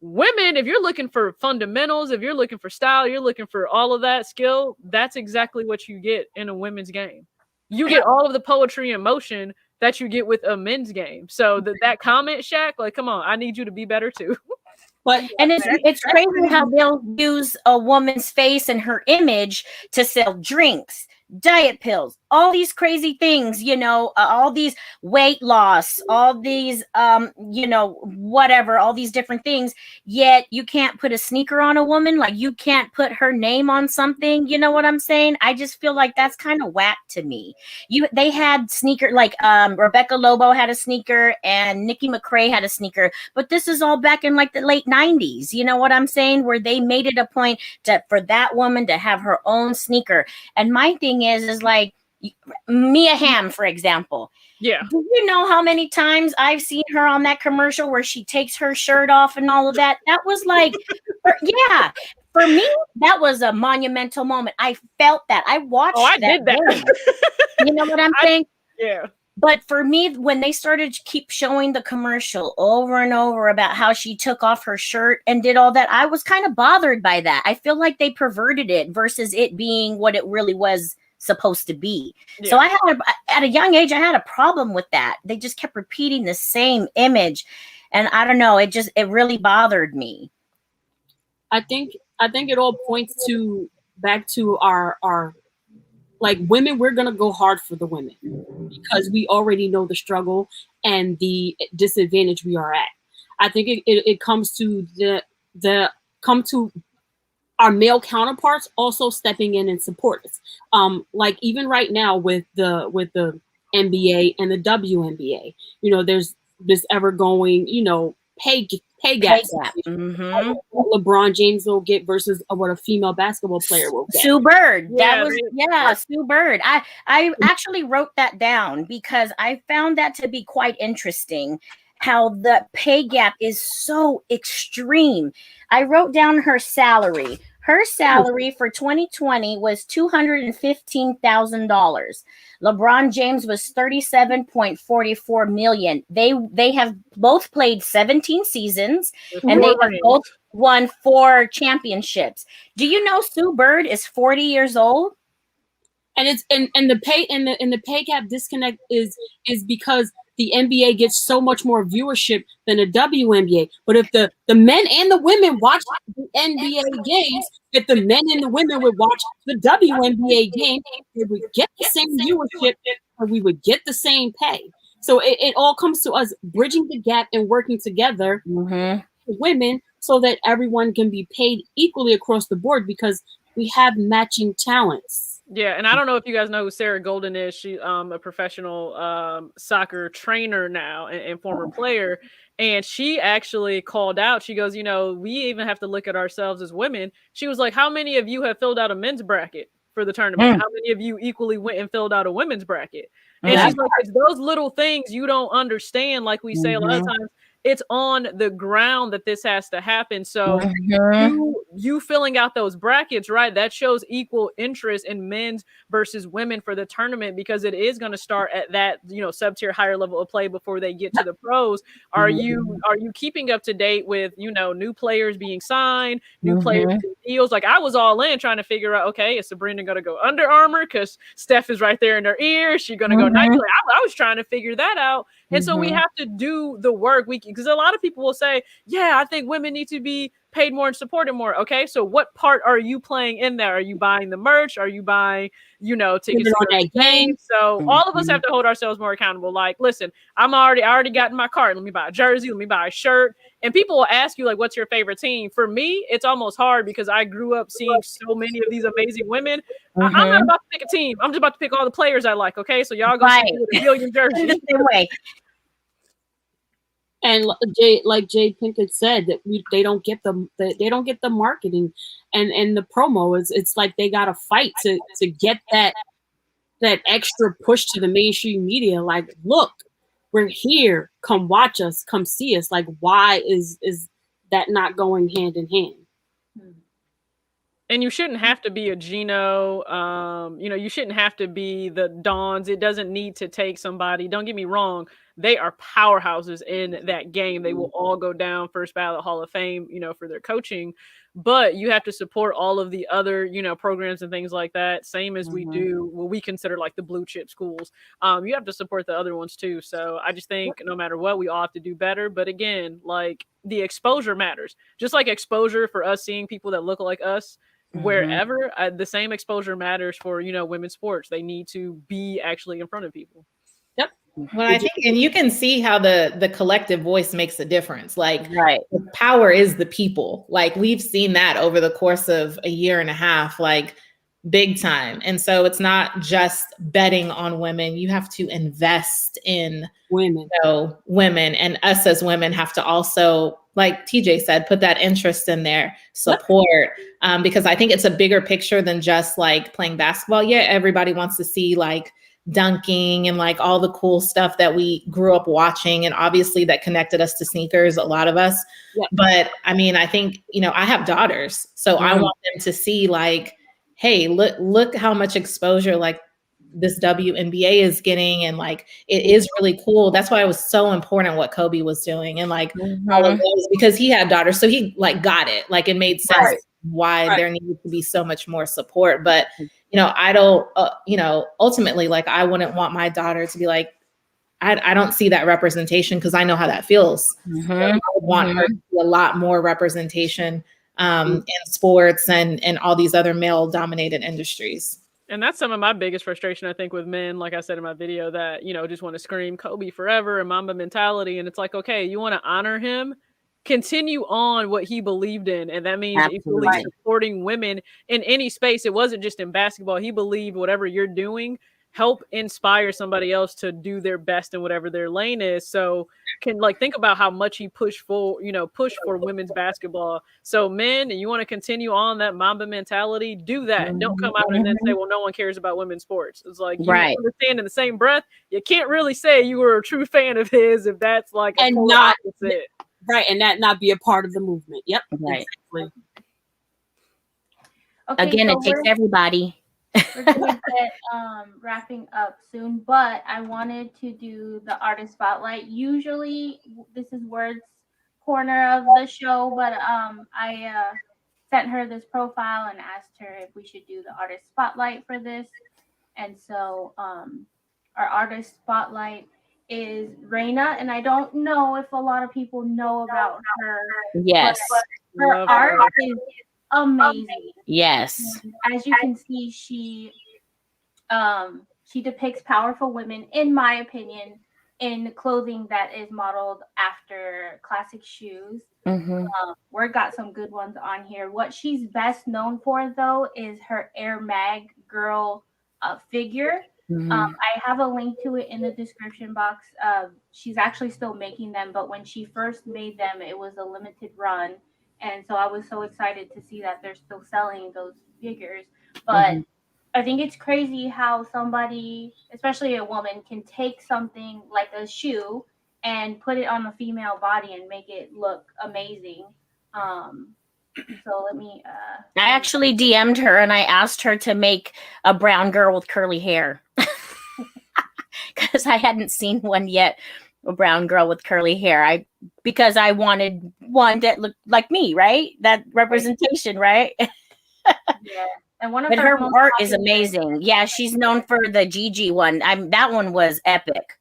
Women, if you're looking for fundamentals, if you're looking for style, you're looking for all of that skill, that's exactly what you get in a women's game. You get all of the poetry and motion that you get with a men's game. So that comment, Shaq, like, come on, I need you to be better too. And it's crazy how they'll use a woman's face and her image to sell drinks, diet pills, all these crazy things, all these weight loss, all these, whatever, all these different things. Yet you can't put a sneaker on a woman. Like, you can't put her name on something. You know what I'm saying? I just feel like that's kind of whack to me. They had sneaker, like Rebecca Lobo had a sneaker and Nikki McRae had a sneaker, but this is all back in like the late 90s. You know what I'm saying? Where they made it a point for that woman to have her own sneaker. And my thing is like, Mia Hamm, for example. Yeah. Do you know how many times I've seen her on that commercial where she takes her shirt off and all of that? That was like, for me, that was a monumental moment. I felt that. I watched I did that. You know what I'm saying? Yeah. But for me, when they started to keep showing the commercial over and over about how she took off her shirt and did all that, I was kind of bothered by that. I feel like they perverted it versus it being what it really was supposed to be. So at a young age, I had a problem with that. They just kept repeating the same image, and I don't know, it really bothered me. I think it all points back to our like, women, we're gonna go hard for the women because we already know the struggle and the disadvantage we are at. I think it comes to our male counterparts also stepping in and support us. Like, even right now with the NBA and the WNBA, there's this ever going, pay gap. Mm-hmm. LeBron James will get versus what a female basketball player will get. Sue Bird. Sue Bird. I actually wrote that down because I found that to be quite interesting, how the pay gap is so extreme. I wrote down her salary. Her salary for 2020 was $215,000. LeBron James was $37.44 million. They have both played 17 seasons and they have both won 4 championships. Do you know Sue Bird is 40 years old? And it's and the pay gap disconnect is because the NBA gets so much more viewership than the WNBA. But if the men and the women watch the NBA games, if the men and the women would watch the WNBA game, we would get the same viewership and we would get the same pay. So it all comes to us bridging the gap and working together Mm-hmm. with women so that everyone can be paid equally across the board because we have matching talents. Yeah, and I don't know if you guys know who Sarah Golden is. She's a professional soccer trainer now and former player. And she actually called out. She goes, we even have to look at ourselves as women. She was like, how many of you have filled out a men's bracket for the tournament? How many of you equally went and filled out a women's bracket? And she's like, it's those little things you don't understand. Like we say a lot of times, it's on the ground that this has to happen. So you filling out those brackets, right? That shows equal interest in men's versus women for the tournament, because it is going to start at that, sub-tier higher level of play before they get to the pros. Are you keeping up to date with, new players being signed, new players deals? Like I was all in trying to figure out, okay, is Sabrina going to go Under Armour because Steph is right there in her ear? Is she going to go Nike? I was trying to figure that out. And so we have to do the work. Because a lot of people will say, yeah, I think women need to be paid more and supported more. Okay, so what part are you playing in there? Are you buying the merch? Are you buying, tickets to that game? So all of us have to hold ourselves more accountable. Like, listen, I already got in my cart. Let me buy a jersey. Let me buy a shirt. And people will ask you, like, what's your favorite team? For me, it's almost hard because I grew up seeing so many of these amazing women. I'm not about to pick a team. I'm just about to pick all the players I like. Okay, so y'all go see me with a million jerseys. And Jay Pinkett said that they don't get the marketing and the promo. It's like they got to fight to get that extra push to the mainstream media. Like, look, we're here. Come watch us. Come see us. Like, why is that not going hand in hand? And you shouldn't have to be a Gino. You shouldn't have to be the Dons. It doesn't need to take somebody. Don't get me wrong. They are powerhouses in that game. They will all go down first ballot Hall of Fame, for their coaching. But you have to support all of the other, programs and things like that. Same as we do what we consider like the blue chip schools. You have to support the other ones too. So I just think no matter what, we all have to do better. But again, like the exposure matters. Just like exposure for us seeing people that look like us wherever, the same exposure matters for, women's sports. They need to be actually in front of people. Yep. Well, I think, and you can see how the collective voice makes a difference. Like, the power is the people. Like, we've seen that over the course of a year and a half, like big time. And so it's not just betting on women. You have to invest in women. Women, and us as women have to also, like TJ said, put that interest in there, support, because I think it's a bigger picture than just like playing basketball. Yeah, everybody wants to see like dunking and like all the cool stuff that we grew up watching, and obviously that connected us to sneakers, a lot of us. But I mean, I think, I have daughters, so I want them to see like, hey, look how much exposure like this WNBA is getting, and like it is really cool. That's why it was so important what Kobe was doing, and like all of those, because he had daughters, so he like got it, like it made sense why there needed to be so much more support. But I don't ultimately, like, I wouldn't want my daughter to be like, I don't see that representation, because I know how that feels. I would want her to see a lot more representation in sports and all these other male dominated industries. And that's some of my biggest frustration, I think, with men, like I said in my video, that, just want to scream Kobe forever and Mamba mentality. And it's like, okay, you want to honor him, continue on what he believed in. And that means equally supporting women in any space. It wasn't just in basketball. He believed whatever you're doing, help inspire somebody else to do their best in whatever their lane is. So think about how much he pushed for women's basketball. So men, and you want to continue on that Mamba mentality, do that. Don't come out and then say, well, no one cares about women's sports. It's like, you understand in the same breath, you can't really say you were a true fan of his if that's like a polar opposite. Right, and that not be a part of the movement. Yep. Right. Exactly. Okay, Again, it takes everybody. We're gonna get wrapping up soon, but I wanted to do the artist spotlight. Usually this is Word's corner of the show, but I sent her this profile and asked her if we should do the artist spotlight for this. And so our artist spotlight is Reina, and I don't know if a lot of people know about her. Yes. Her art is amazing. Yes. As you can see, she depicts powerful women, in my opinion, in clothing that is modeled after classic shoes. Mm-hmm. Word got some good ones on here. What she's best known for, though, is her Air Mag Girl figure. Mm-hmm. I have a link to it in the description box. She's actually still making them, but when she first made them, it was a limited run. And so I was so excited to see that they're still selling those figures. But I think it's crazy how somebody, especially a woman, can take something like a shoe and put it on a female body and make it look amazing. So let me. I actually DM'd her and I asked her to make a brown girl with curly hair because I hadn't seen one yet. A brown girl with curly hair. Because I wanted one that looked like me, right? That representation, right? Yeah. And one of her art is amazing. Yeah, she's known for the Gigi one. That one was epic.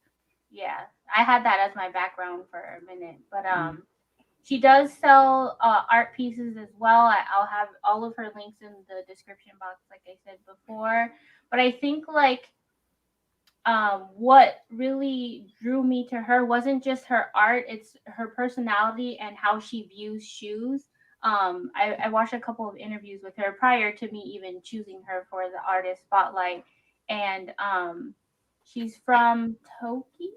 Yeah, I had that as my background for a minute, but she does sell art pieces as well. I'll have all of her links in the description box, like I said before. But I think what really drew me to her wasn't just her art; it's her personality and how she views shoes. I watched a couple of interviews with her prior to me even choosing her for the artist spotlight, and she's from Tokyo.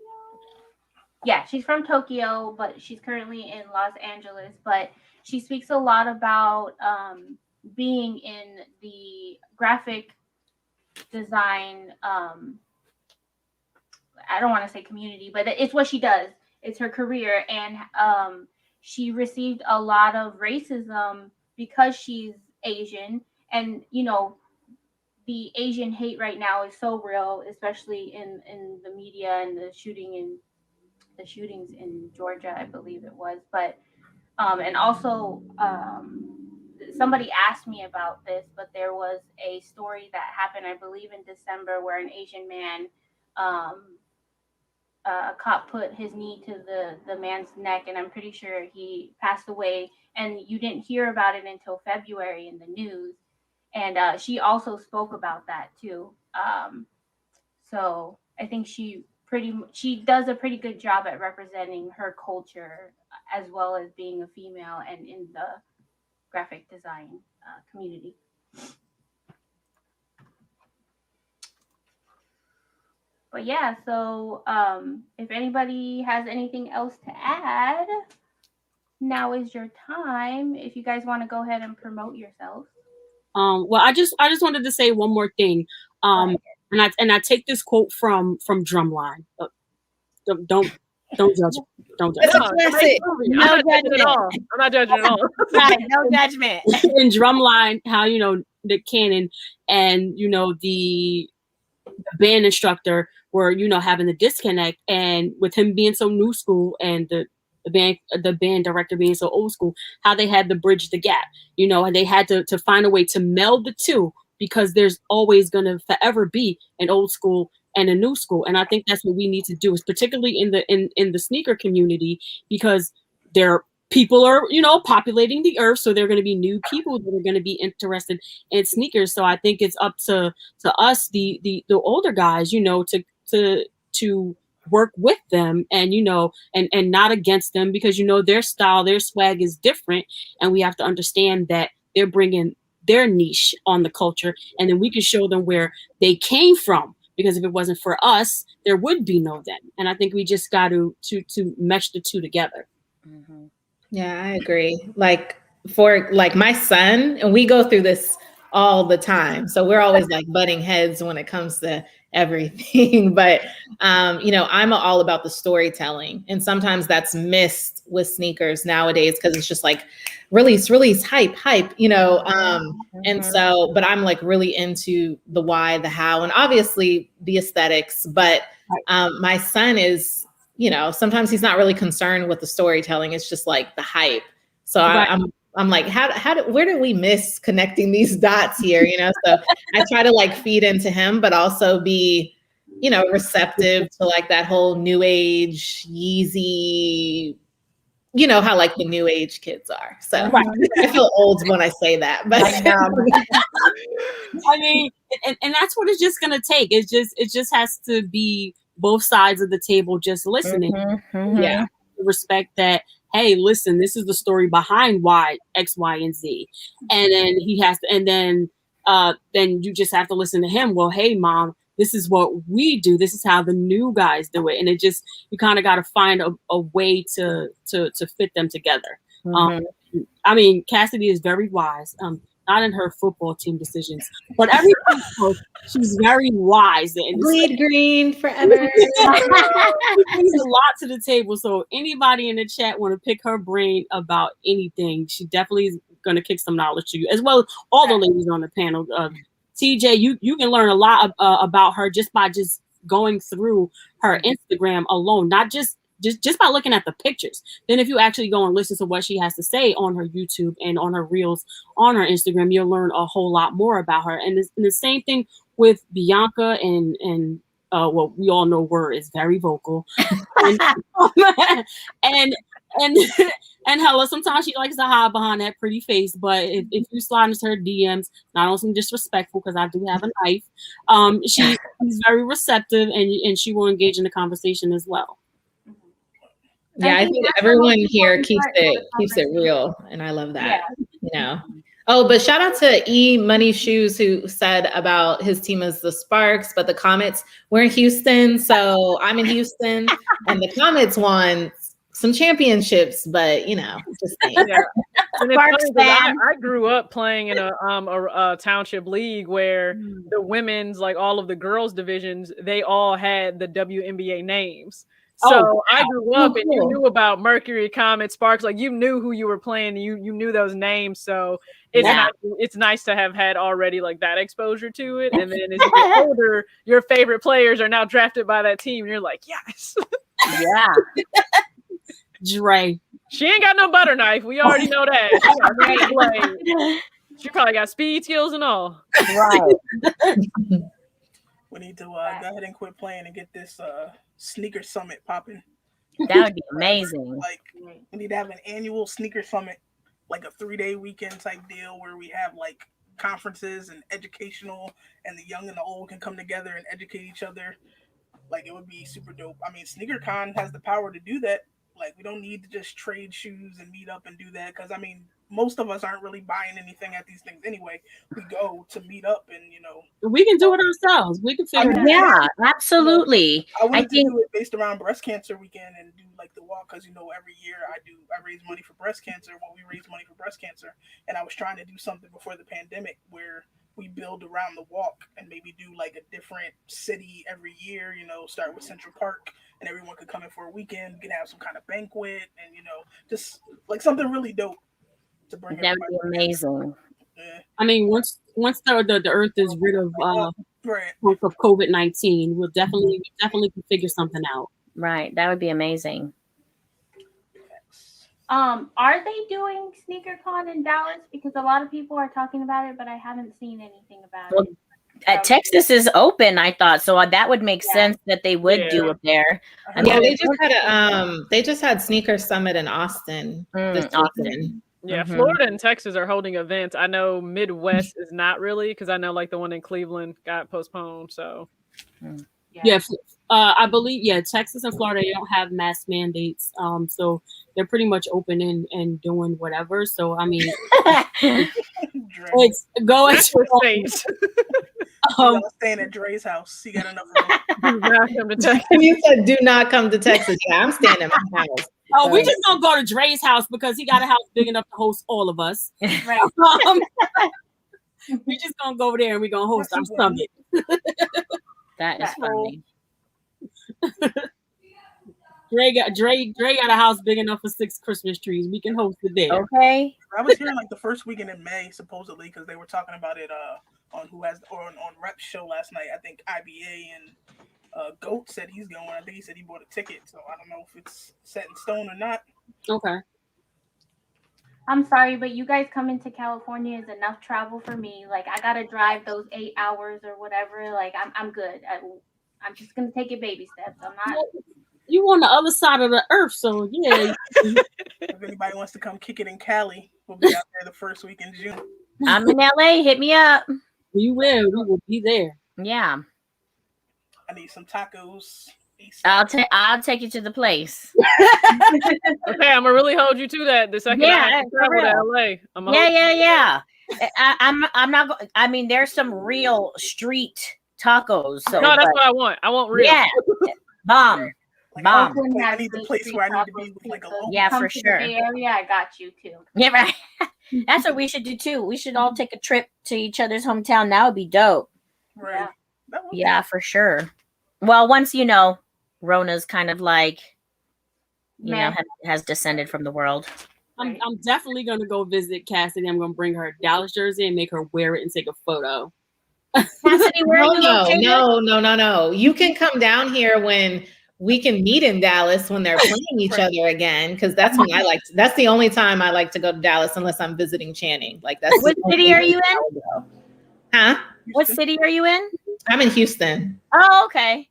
Yeah, she's from Tokyo, but she's currently in Los Angeles. But she speaks a lot about being in the graphic design. I don't want to say community, but it's what she does. It's her career, and she received a lot of racism because she's Asian. And, the Asian hate right now is so real, especially in the media and the shootings in Georgia, I believe it was. But, and also somebody asked me about this, but there was a story that happened, I believe in December, where an Asian man, a cop put his knee to the man's neck, and I'm pretty sure he passed away, and you didn't hear about it until February in the news. And she also spoke about that too. So I think she does a pretty good job at representing her culture, as well as being a female and in the graphic design community. But yeah, so if anybody has anything else to add, now is your time. If you guys want to go ahead and promote yourself. Well, I just wanted to say one more thing. And I take this quote from Drumline. Don't judge. Don't judge. No judgment. I'm not judging at all. Right, no judgment. In Drumline, how the canon and the band instructor were having the disconnect, and with him being so new school and the band director being so old school, how they had to bridge the gap. They had to find a way to meld the two, because there's always going to forever be an old school and a new school. And I think that's what we need to do, is particularly in the sneaker community, because people are, populating the earth. So there are going to be new people that are going to be interested in sneakers. So I think it's up to us, the older guys, to work with them and, and not against them, because, their style, their swag is different. And we have to understand that they're bringing their niche on the culture, and then we can show them where they came from. Because if it wasn't for us, there would be no them. And I think we just got to mesh the two together. Mm-hmm. Yeah, I agree. For my son, and we go through this all the time. So we're always butting heads when it comes to everything. But, I'm all about the storytelling. And sometimes that's missed with sneakers nowadays, because it's just release, hype, and so, but I'm really into the why, the how, and obviously the aesthetics. But my son is, sometimes he's not really concerned with the storytelling. It's just the hype. So I'm like, where did we miss connecting these dots here? So I try to feed into him, but also be, receptive to that whole new age Yeezy, how the new age kids are. So I feel old when I say that, but I mean, and that's what it's just going to take. It just has to be both sides of the table just listening. Yeah. Respect that, hey, listen, this is the story behind why X, Y, and Z. And then he has to, and then you just have to listen to him. Well, hey, mom, this is what we do. This is how the new guys do it. And it just, you kind of got to find a way to fit them together. I mean, Cassidy is very wise. Not in her football team decisions, but everything else, she's very wise. Bleed green forever. She brings a lot to the table. So anybody in the chat want to pick her brain about anything, she definitely is going to kick some knowledge to you, as well as all the ladies on the panel. TJ, you can learn a lot about her just by going through her Instagram alone, not just by looking at the pictures. Then if you actually go and listen to what she has to say on her YouTube and on her reels on her Instagram, you'll learn a whole lot more about her. And the same thing with Bianca and well, we all know Word is very vocal. and Hella, sometimes she likes to hide behind that pretty face, but if you slide into her DMs, not on some disrespectful, because I do have a knife, she's very receptive and she will engage in the conversation as well. Yeah, I think everyone here keeps it real, and I love that. You know. Oh, but shout out to E Money Shoes, who said about his team as the Sparks, but the Comets, we're in Houston, so I'm in Houston, and the Comets won some championships, but you know, just saying. Yeah. And it's funny, I grew up playing in a township league where the women's, like all of the girls divisions, they all had the WNBA names. So I grew up and you knew about Mercury, Comet, Sparks, like you knew who you were playing, you knew those names. So it's nice to have had already like that exposure to it. And then as you get older, your favorite players are now drafted by that team. And you're like, yes. Yeah. Dre. She ain't got no butter knife. We already know that. She got a great blade. She probably got speed skills and all. Right. We need to go ahead and quit playing and get this sneaker summit popping. That would be amazing. Like, we need to have an annual sneaker summit, like a 3-day weekend type deal where we have like conferences and educational, and the young and the old can come together and educate each other. Like, it would be super dope. I mean, SneakerCon has the power to do that. Like, we don't need to just trade shoes and meet up and do that, because I mean, most of us aren't really buying anything at these things anyway. We go to meet up, and you know, we can do it ourselves. We can figure it out. Yeah, absolutely. I wanted to do it based around breast cancer weekend and do like the walk, because you know, every year I raise money for breast cancer. Well, we raise money for breast cancer, and I was trying to do something before the pandemic where we build around the walk and maybe do like a different city every year. You know, start with Central Park, and everyone could come in for a weekend. We could have some kind of banquet, and you know, just like something really dope. That would be amazing. Yeah. I mean, once the earth is rid of COVID-19, we'll definitely can figure something out. Right, that would be amazing. Are they doing SneakerCon in Dallas? Because a lot of people are talking about it, but I haven't seen anything about it. Texas is open, I thought, so that would make sense that they would do it there. I mean, they just had Sneaker Summit in Austin this weekend. Yeah, Florida and Texas are holding events. I know Midwest is not really, because I know like the one in Cleveland got postponed. So I believe Texas and Florida, they don't have mask mandates, so they're pretty much open and doing whatever. So I mean, it's going to states. Staying at Dre's house. He got enough room. Do not come to Texas. You said do not come to Texas. Yeah, I'm staying at my house. Oh, we just don't go to Dre's house because he got a house big enough to host all of us. Right. We just gonna go over there and we're gonna host our summit. That is funny. Dre got a house big enough for 6 Christmas trees. We can host it there. Okay. I was hearing like the first weekend in May, supposedly, because they were talking about it on Rep's show last night. I think IBA and Goat said he's going. I think he said he bought a ticket, so I don't know if it's set in stone or not. Okay. I'm sorry, but you guys coming to California is enough travel for me. Like, I gotta drive those 8 hours or whatever. Like, I'm good. I'm just gonna take it baby steps. I'm not. You on the other side of the earth, so yeah. If anybody wants to come kick it in Cali, we'll be out there the first week in June. I'm in LA. Hit me up. We will be there. Yeah. I need some tacos. I'll take you to the place. Okay, I'm gonna really hold you to that. The second I have to travel to LA, yeah. I'm not. I mean, there's some real street tacos. So no, that's what I want. I want real. Yeah, bomb. Bomb. I need the place where I need to be with like a local. Yeah, for sure. Bay Area, I got you too. Yeah, right. That's what we should do too. We should all take a trip to each other's hometown. That would be dope. Right. Yeah, for sure. Well, once Rona's kind of like, has descended from the world. I'm definitely gonna go visit Cassidy. I'm gonna bring her a Dallas jersey and make her wear it and take a photo. Cassidy, where are you located? No. You can come down here when we can meet in Dallas when they're playing each other again, because that's when that's the only time I like to go to Dallas unless I'm visiting Channing. Like that's what city are you in? Huh? What city are you in? I'm in Houston. Oh, okay.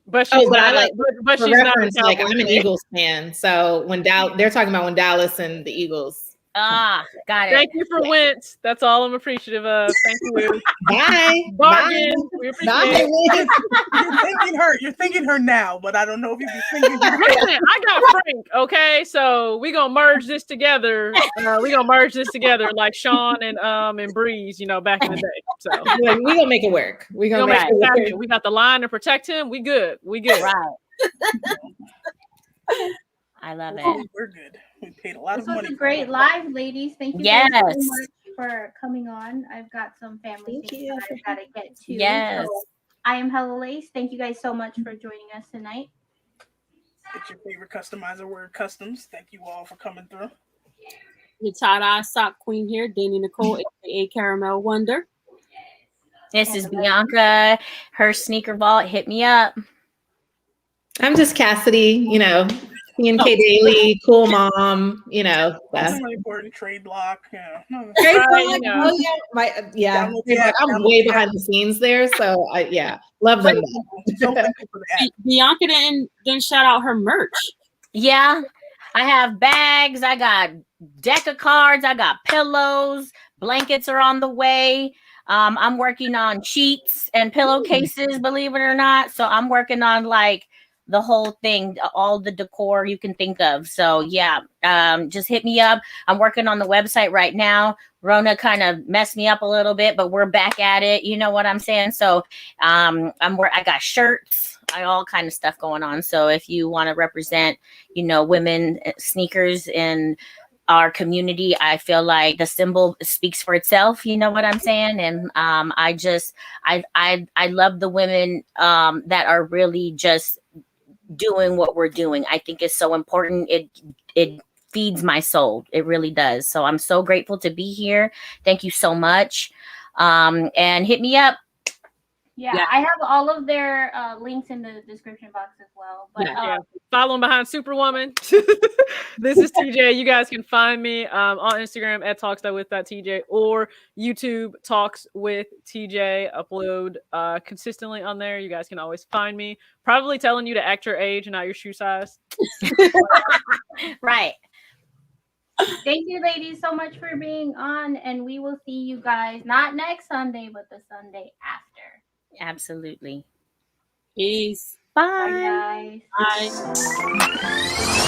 But she's not. But she's reference, not. Like I'm an Eagles fan, so when they're talking about when Dallas and the Eagles. Got it. Thank you for Wentz. That's all I'm appreciative of. Thank you. Bye. Bargain. We appreciate it. You're thinking her now, but I don't know if you'd be thinking her. Listen, I got Frank. Okay, so we gonna merge this together. Like Sean and Breeze, back in the day. So we gonna make it work. We gonna make it work. We got the line to protect him. We good. Right. I love it. We're good. We paid a lot of money. This was a great live, ladies. Thank you guys so much for coming on. I've got some family things that I've got to get to. Yes. So I am Hella Lace. Thank you guys so much for joining us tonight. It's your favorite customizer word customs. Thank you all for coming through. Your tie-dye sock queen here, Danny Nicole, aka Caramel Wonder. This is Bianca. Her sneaker vault. Hit me up. I'm just Cassidy, P&K Daily, cool mom, That's really important. Trade block, I'm way behind the scenes there, so love them. Bianca didn't shout out her merch. Yeah, I have bags. I got deck of cards. I got pillows. Blankets are on the way. I'm working on sheets and pillowcases, believe it or not. So I'm working on like the whole thing, all the decor you can think of. So just hit me up. I'm working on the website right now. Rona kind of messed me up a little bit, but we're back at it. You know what I'm saying? So I got shirts, all kind of stuff going on. So if you want to represent, women sneakers in our community, I feel like the symbol speaks for itself. You know what I'm saying? And I love the women that are really just doing what we're doing. I think it's so important. It feeds my soul. It really does. So I'm so grateful to be here. Thank you so much. And hit me up. Yeah, I have all of their links in the description box as well. But following behind Superwoman. This is TJ. You guys can find me on Instagram at talks.with.tj or YouTube Talks with TJ. Upload consistently on there. You guys can always find me. Probably telling you to act your age and not your shoe size. Right. Thank you, ladies, so much for being on. And we will see you guys not next Sunday, but the Sunday after. Absolutely. Peace. Bye, guys. Bye.